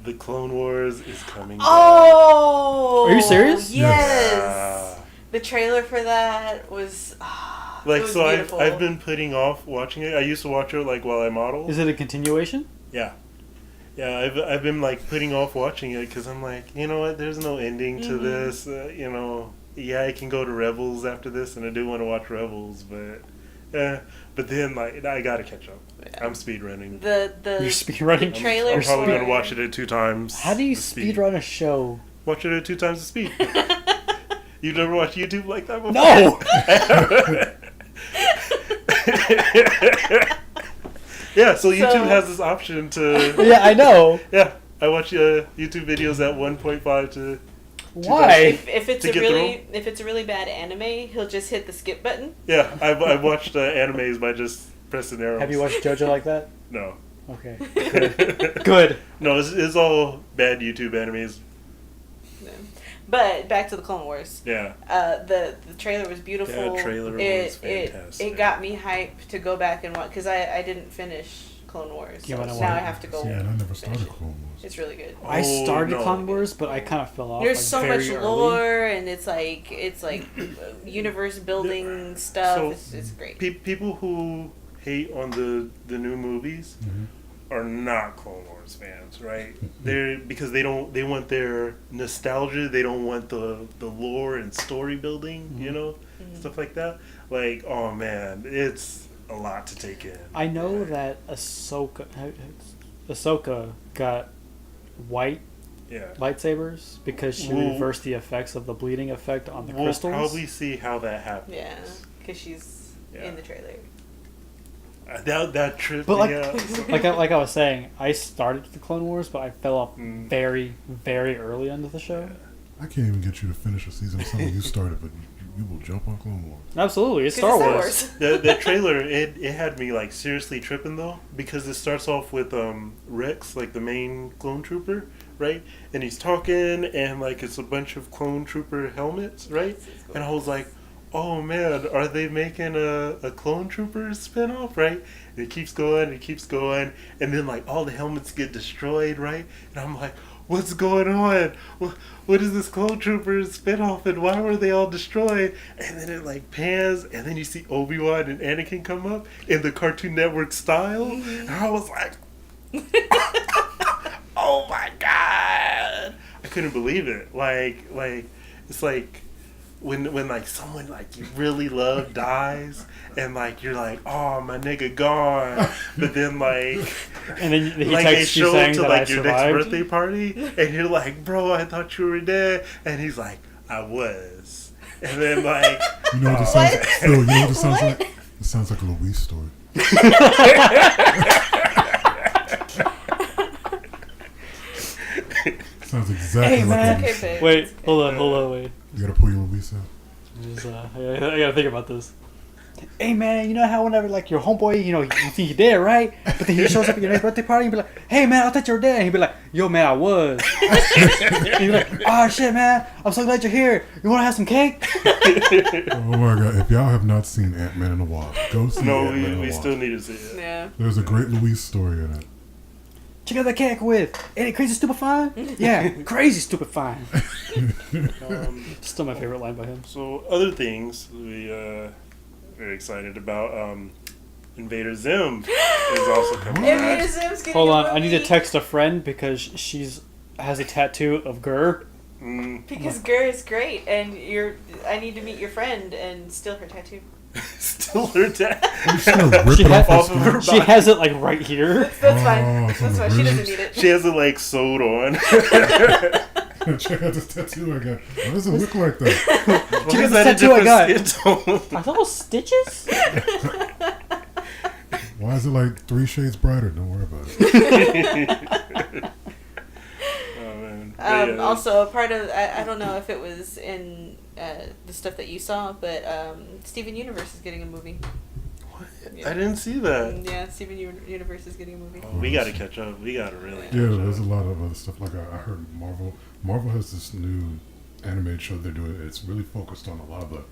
The Clone Wars is coming back. Oh! Are you serious? Yes. Yeah. The trailer for that was... Like, it was so beautiful. I've been putting off watching it. I used to watch it, like, while I modeled. Is it a continuation? Yeah. Yeah, I've been, like, putting off watching it because I'm like, you know what, there's no ending to this. Yeah, I can go to Rebels after this, and I do want to watch Rebels, but then, like, I gotta catch up. Yeah. I'm speedrunning. The You're speedrunning? the trailer I'm probably for- gonna watch it at 2 times. How do you the speed. speedrun a show? Watch it at 2 times the speed. You've never watched YouTube like that before? No! Yeah, so YouTube has this option to... Yeah, I know. Yeah, I watch YouTube videos at 1.5 to... Why? if it's To a get really really bad anime, he'll just hit the skip button. Yeah, I've watched animes by just pressing arrows. Have you watched JoJo like that? No. Okay. Good. Good. No, it's all bad YouTube animes. No. But back to the Clone Wars. Yeah. The trailer was beautiful. That trailer was fantastic. It got me hyped to go back and watch because I didn't finish Clone Wars. You So wanna now watch I it? have to go. Yeah, and I never finish started it. Clone Wars. It's really good. I Oh, started no. Clone Wars, but I kind of fell off. There's like, so very much early. lore and it's like universe building stuff. So, It's great. People who hate on the new movies Mm-hmm. are not Clone Wars fans, right? Because they want their nostalgia. They don't want the lore and story building, stuff like that. Like, oh man, it's a lot to take in. I know that Ahsoka got white Yeah. lightsabers because she We'll- reversed the effects of the bleeding effect on the We'll crystals. probably see how that happens. Yeah, because she's Yeah. in the trailer. That trip. But yeah. like I was saying, I started the Clone Wars, but I fell off Mm. very, very early into the show. I can't even get you to finish a season of something you started, but you will jump on Clone Wars. Absolutely, it's 'Cause Star it's Wars. The trailer it had me like seriously tripping though, because it starts off with Rex, like the main clone trooper, right? And he's talking and like it's a bunch of clone trooper helmets, right? And I was like, oh man, are they making a clone trooper spinoff, right? And it keeps going, and then like all the helmets get destroyed, right? And I'm like, what's going on? What is this clone trooper spinoff, and why were they all destroyed? And then it like pans, and then you see Obi-Wan and Anakin come up in the Cartoon Network style, and I was like, oh my god! I couldn't believe it. Like it's like when like someone like you really love dies, and like you're like, oh my nigga gone, but then like. And then he Like they texts you show saying up to that I like your next survived. birthday party, and you're like, "Bro, I thought you were dead," and he's like, "I was," and then like, You know what this sounds like? Phil, you know what this sounds like? It sounds like a Louise story. Sounds exactly Hey, like man. Louise. Okay, babe. Wait, hold on, wait. You gotta pull your Louise out. Just, I gotta think about this. Hey man, you know how whenever like your homeboy, you think you're dead, right? But then he shows up at your next birthday party and be like, "Hey man, I thought you were dead." And he'd be like, "Yo man, I was." And you're like, "Oh shit man, I'm so glad you're here. You wanna have some cake?" Oh my god, if y'all have not seen Ant-Man and the Wasp, go see no, Ant-Man and the we Wasp. still need to see it. Yeah. There's a great Louise story in it. Check out that cake with. Ain't it crazy stupefying? Yeah, crazy stupefying. Still my favorite line by him. So other things we very excited about. Invader Zim is also coming Invader back. Zim's getting Hold a on, I need to movie. text a friend because she's has a tattoo of Gurr. Because Gur is great, and I need to meet your friend and steal her tattoo. Still her tattoo. I'm just gonna rip it off of her She has it like right here. That's fine. it's on That's the fine. She doesn't ribs. need it. She has it like sewed on. Check out this tattoo I got. Why does it look like that? Check out Why this is that a tattoo I got. different skin tone? Are those stitches? Why is it like 3 shades brighter? Don't worry about it. Oh, man. Also, a part of I don't know if it was in the stuff that you saw, but Steven Universe is getting a movie. What? Yeah. I didn't see that. Yeah, Steven Universe is getting a movie. Oh, we gotta catch up. We gotta really catch Yeah, up. there's a lot of other stuff. Like I heard Marvel has this new animated show they're doing. It's really focused on a lot of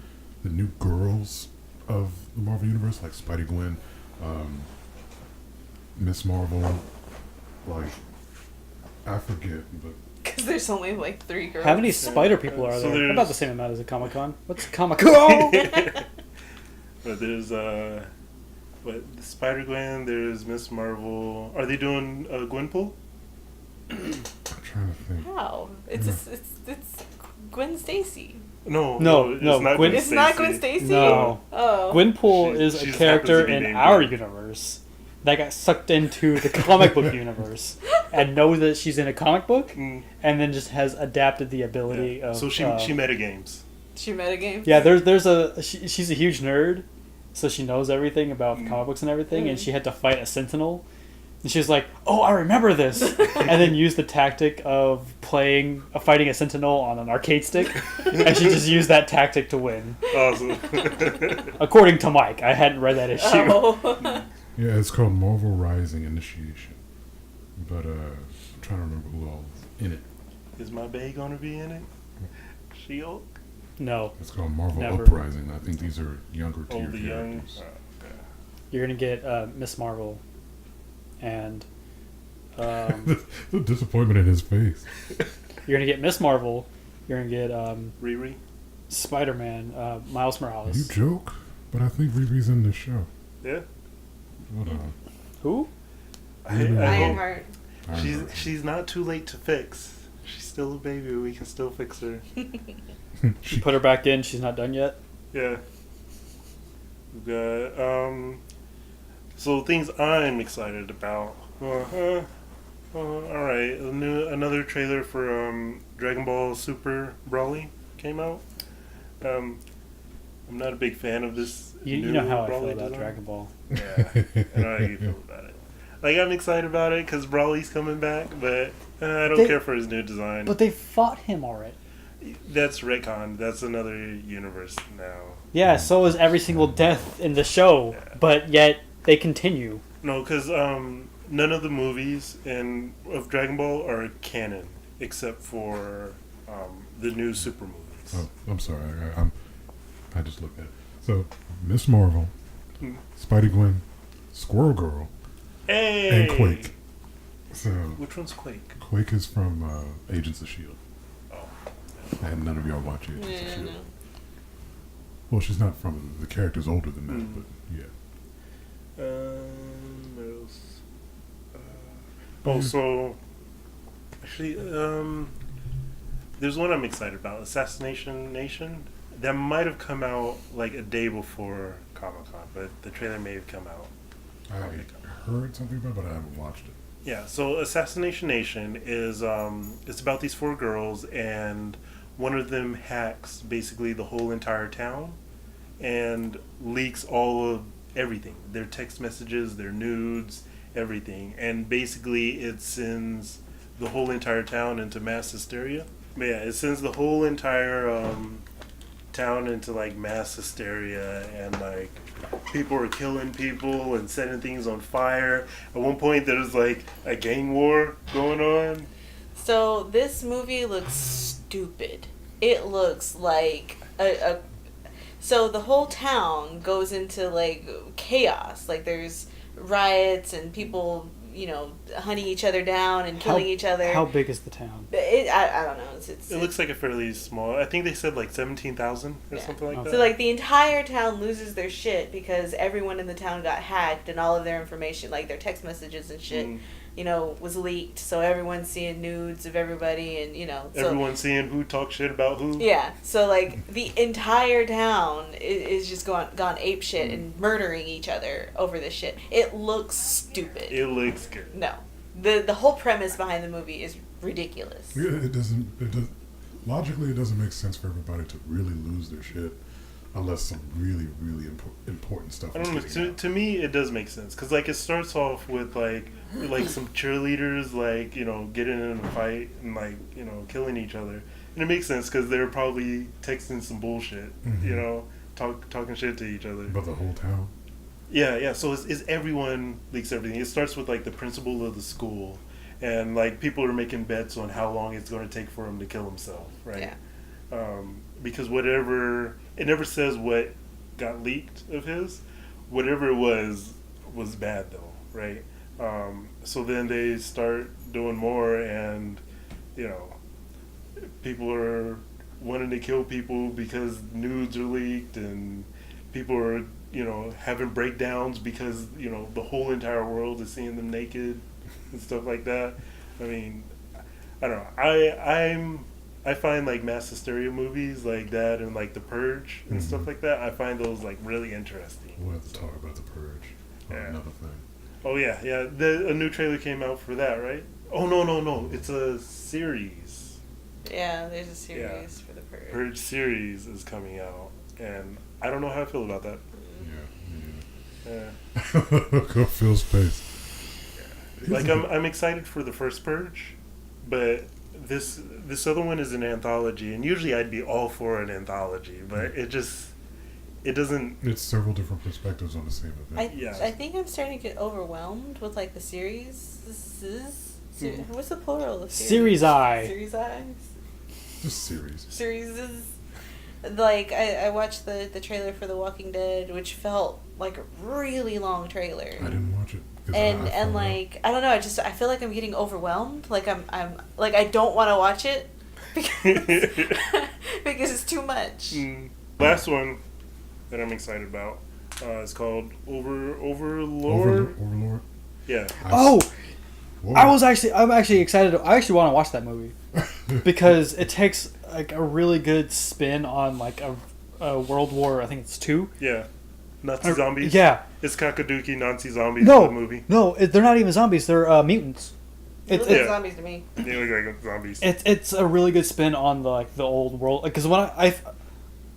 the new girls of the Marvel universe, like Spidey Gwen, Miss Marvel, like I forget, but Because there's only like 3 girls. How many spider people are So there? there's- About the same amount as a Comic-Con. What's a Comic-Con? But there's Spider-Gwen, there's Miss Marvel. Are they doing Gwenpool? I'm trying to think. How? It's Gwen Stacy. No, No, it's no, not Gwen- Gwen It's not Gwen Stacy. Stacy. No. Oh. Gwenpool She is a just character happens to be in named our Gwen. universe that got sucked into the comic book universe and knows that she's in a comic book Mm, and then just has adapted the ability yeah. of... So she metagames. She metagames. Yeah, she's a huge nerd, so she knows everything about comic books and everything, and she had to fight a Sentinel. And she was like, "Oh, I remember this," and then used the tactic of fighting a Sentinel on an arcade stick, and she just used that tactic to win. Awesome. According to Mike, I hadn't read that issue. Oh. Yeah, it's called Marvel Rising Initiation. But I'm trying to remember who all is in it. Is my bae gonna be in it? She-Hulk? No, It's called Marvel Never. Uprising. I think these are younger Oh, tier the young. characters. Okay. you're gonna get Miss Marvel, and The disappointment in his face. you're gonna get Miss Marvel. You're gonna get Riri? Spider-Man, Miles You Morales. joke, but I think Riri's in this show. Yeah. Hold on. Who? I hope Ironheart. she's not too late to fix. She's still a baby. We can still fix her. She put her back in. She's not done yet. Yeah. We've got so things I'm excited about. All right, another trailer for Dragon Ball Super Broly came out. I'm not a big fan of this. You new know how I Broly feel about design. Dragon Ball. Yeah, I know how you feel about it. Like I'm excited about it because Broly's coming back, but I don't care for his new design. But they fought him already. That's retcon. That's another universe now. Yeah, so is every single death in the show, Yeah. but yet they continue. No, because none of the movies of Dragon Ball are canon except for the new Super movies. Oh, I'm sorry. I just looked at it. So, Miss Marvel, Hmm. Spidey Gwen, Squirrel Girl, Hey! and Quake. So, Which one's Quake? Quake is from Agents of S.H.I.E.L.D. Oh. And none of y'all watch Agents of Yeah, S.H.I.E.L.D. no. Well, she's not from the character's older than that, Mm. but yeah. What else? So actually, there's one I'm excited about. Assassination Nation. That might have come out like a day before Comic-Con, but the trailer may have come out. I heard something about it, but I haven't watched it. Yeah, so Assassination Nation is it's about these 4 girls, and one of them hacks basically the whole entire town and leaks all of everything, their text messages, their nudes, everything, and basically it sends the whole entire town into mass hysteria. But yeah, it sends the whole entire town into like mass hysteria, and like people are killing people and setting things on fire. At one point there's like a gang war going on. So this movie looks stupid. It looks like so the whole town goes into like chaos. Like there's riots and people, hunting each other down and killing each other. How big is the town? I don't know. It looks like a fairly small. I think they said like 17,000 or Yeah. something like Okay. that. So like the entire town loses their shit because everyone in the town got hacked and all of their information, like their text messages and shit, was leaked, so everyone's seeing nudes of everybody, and so, everyone's seeing who talks shit about who. yeah, so like the entire town is just gone ape shit and murdering each other over this shit. It looks stupid. It looks good. No, the whole premise behind the movie is ridiculous. Yeah, it doesn't. Logically, it doesn't make sense for everybody to really lose their shit unless some really, really important stuff. I don't know. To me, it does make sense because like it starts off with like some cheerleaders like getting in a fight and like killing each other, and it makes sense because they're probably texting some bullshit, talking shit to each other. But the whole town. Yeah. So is everyone leaks everything? It starts with like the principal of the school. And like people are making bets on how long it's going to take for him to kill himself, right? Yeah. Because it never says what got leaked of his. Whatever it was bad though, right? So then they start doing more, and people are wanting to kill people because nudes are leaked, and people are having breakdowns because the whole entire world is seeing them naked. And stuff like that. I mean, I don't know. I find like mass hysteria movies like that and like The Purge and stuff like that. I find those like really interesting. We'll have to talk about The Purge. Yeah. Another thing. Oh yeah. A new trailer came out for that, right? Oh no. It's a series. Yeah, there's a series for The Purge. Purge series is coming out, and I don't know how I feel about that. Yeah. Go fill space. Like I'm excited for the first Purge, but this other one is an anthology, and usually I'd be all for an anthology, but it doesn't. It's several different perspectives on the same event. I think I'm starting to get overwhelmed with like the series. What's the plural of series? Series I. Series I. Just series. Series. Like I watched the trailer for The Walking Dead, which felt like a really long trailer. I didn't watch it. And like I don't know, I feel like I'm getting overwhelmed. Like I'm like I don't want to watch it because it's too much. Last one that I'm excited about is called Overlord. Overlord. Yeah. I'm actually excited. I actually want to watch that movie because it takes like a really good spin on like a World War. I think it's 2. Yeah. Nazi zombies? Yeah. It's Kakaduki Nazi zombies the movie. No, they're not even zombies. They're mutants. They look like zombies to me. They look like zombies. It's a really good spin on the old world. Because when I'm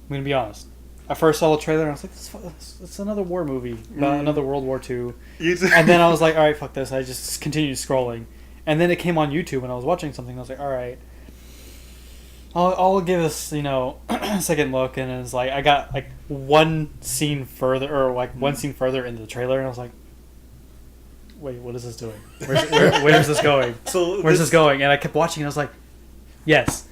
going to be honest. I first saw the trailer and I was like, it's another war movie about another World War II. And then I was like, all right, fuck this. I just continued scrolling. And then it came on YouTube and I was watching something. And I was like, all right. I'll give this, a second look, and it's like I got like one scene further into the trailer, and I was like, "Wait, what is this doing? Where's this going? Where's this going?" And I kept watching, and I was like, "Yes."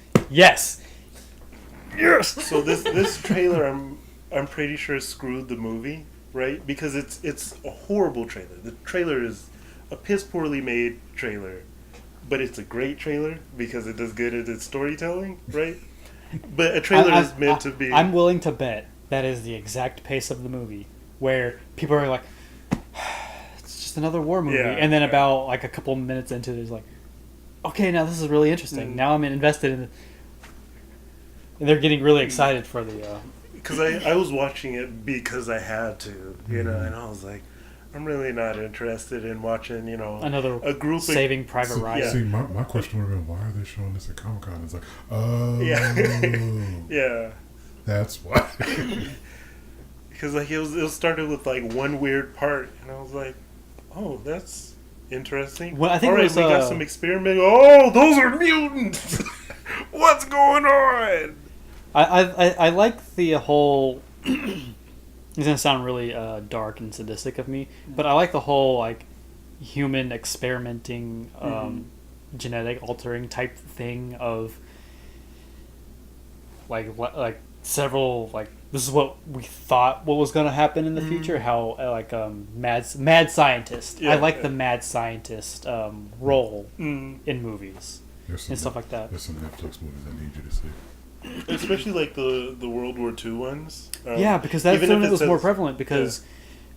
So this trailer, I'm pretty sure screwed the movie, right? Because it's a horrible trailer. The trailer is a piss poorly made trailer. But it's a great trailer because it does good at its storytelling, right? But a trailer is meant to be... I'm willing to bet that is the exact pace of the movie, where people are like, it's just another war movie. Yeah, and then about like a couple minutes into it, it's like, okay, now this is really interesting. Now I'm invested in it. And they're getting really excited for the... Because I was watching it because I had to, and I was like, I'm really not interested in watching, a group Saving Private Ryan. Yeah. See, my question would have been, why are they showing this at Comic-Con? It's like, oh, yeah, that's why. Because like it started with like one weird part, and I was like, oh, that's interesting. Well, I think all right, we got some experimental. Oh, those are mutants. What's going on? I like the whole. It's gonna sound really dark and sadistic of me, but I like the whole like human experimenting, genetic altering type thing of like several like this is what we thought what was gonna happen in the future. How like mad scientist. Yeah, I like the mad scientist role in movies and stuff like that. There's some Netflix movies I need you to see. Especially like the World War II ones. Yeah, because that's when it was more prevalent. Because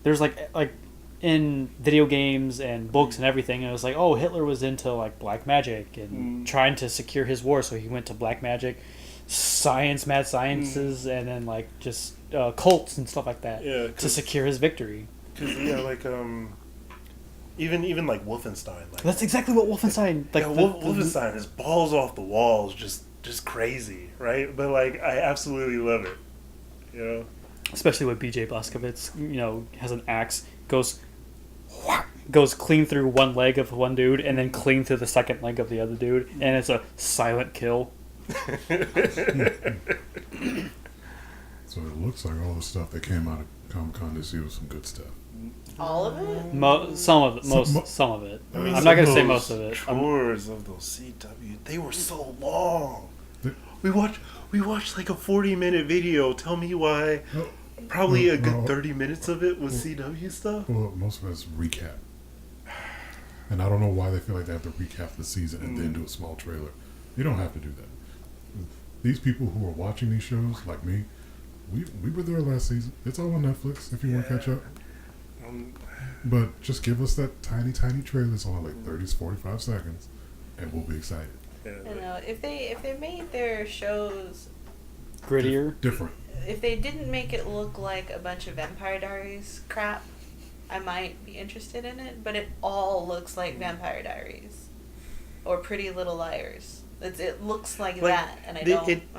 there's like in video games and books and everything. And it was like, oh, Hitler was into like black magic and trying to secure his war, so he went to black magic, mad sciences, and then like just cults and stuff like that to secure his victory. Because like even like Wolfenstein. Like, that's exactly what Wolfenstein. Like Wolfenstein is balls off the walls, just crazy, right? But like I absolutely love it, you know. Especially with BJ Blazkowicz, you know, has an axe, goes clean through one leg of one dude, and then clean through the second leg of the other dude, and it's a silent kill. So it looks like all the stuff that came out of Comic-Con this year was some good stuff. All of it? Some of it. Some of it. I mean, I'm not going to say most of it. Tours of those CW, they were so long. We watched like a 40-minute video. Tell me why. Probably a good 30 minutes of it was CW stuff. Well, most of it's recap. And I don't know why they feel like they have to recap the season and then do a small trailer. You don't have to do that. These people who are watching these shows, like me, we were there last season. It's all on Netflix if you want to catch up. But just give us that tiny trailer. It's only like 30, 45 seconds, and we'll be excited. I know. If they made their shows grittier, different. If they didn't make it look like a bunch of Vampire Diaries crap, I might be interested in it. But it all looks like Vampire Diaries or Pretty Little Liars. It looks like that, and I'm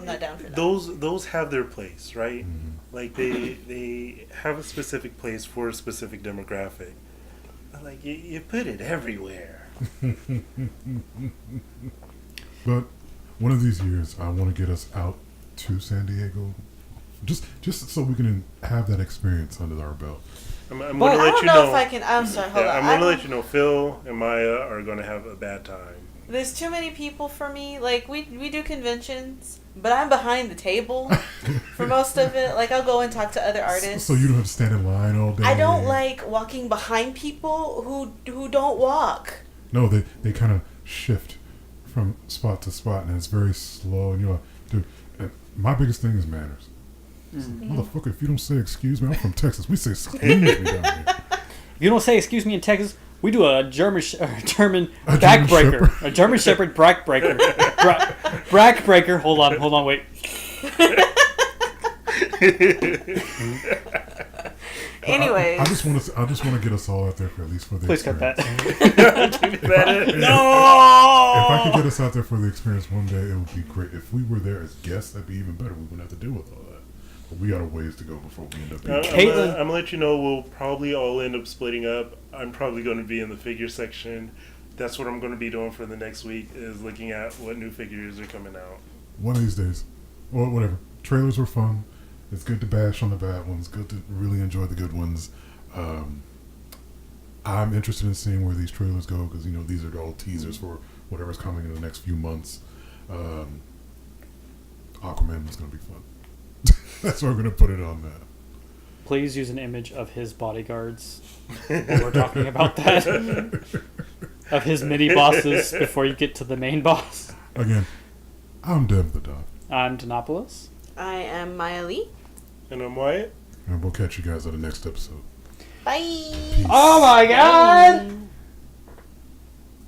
not down for that. Those have their place, right? Mm-hmm. Like they have a specific place for a specific demographic. But like you put it everywhere. But one of these years, I want to get us out to San Diego, just so we can have that experience under our belt. I'm going to let you know. If I can. I'm sorry. Hold on. I'm going to let you know. Phil and Maya are going to have a bad time. There's too many people for me. Like we do conventions, but I'm behind the table for most of it. Like I'll go and talk to other artists. So you don't have to stand in line all day. I don't like walking behind people who don't walk. No, they kind of shift from spot to spot, and it's very slow. And you're like, dude, my biggest thing is manners. Motherfucker, if you don't say excuse me, I'm from Texas. We say excuse me down here. If you don't say excuse me in Texas, we do a German backbreaker. A German Shepherd backbreaker. Backbreaker. Hold on, wait. Anyways, I just want to get us all out there for at least for the Please cut experience. that. No! If I could get us out there for the experience one day, it would be great. If we were there as guests, that'd be even better. We wouldn't have to deal with all that. But we got a ways to go before we end up being Caitlin, I'm going to let you know we'll probably all end up splitting up. I'm probably going to be in the figure section. That's what I'm going to be doing for the next week, is looking at what new figures are coming out. One of these days. Or whatever. Trailers were fun. It's good to bash on the bad ones. Good to really enjoy the good ones. I'm interested in seeing where these trailers go, because these are all teasers for whatever's coming in the next few months. Aquaman was going to be fun. That's why we're going to put it on that. Please use an image of his bodyguards when we're talking about that. Of his mini bosses before you get to the main boss. Again, I'm DevTheDoc. I'm Denopolis. I am Maya Lee. And I'm Wyatt. And we'll catch you guys on the next episode. Bye. Peace. Oh my god!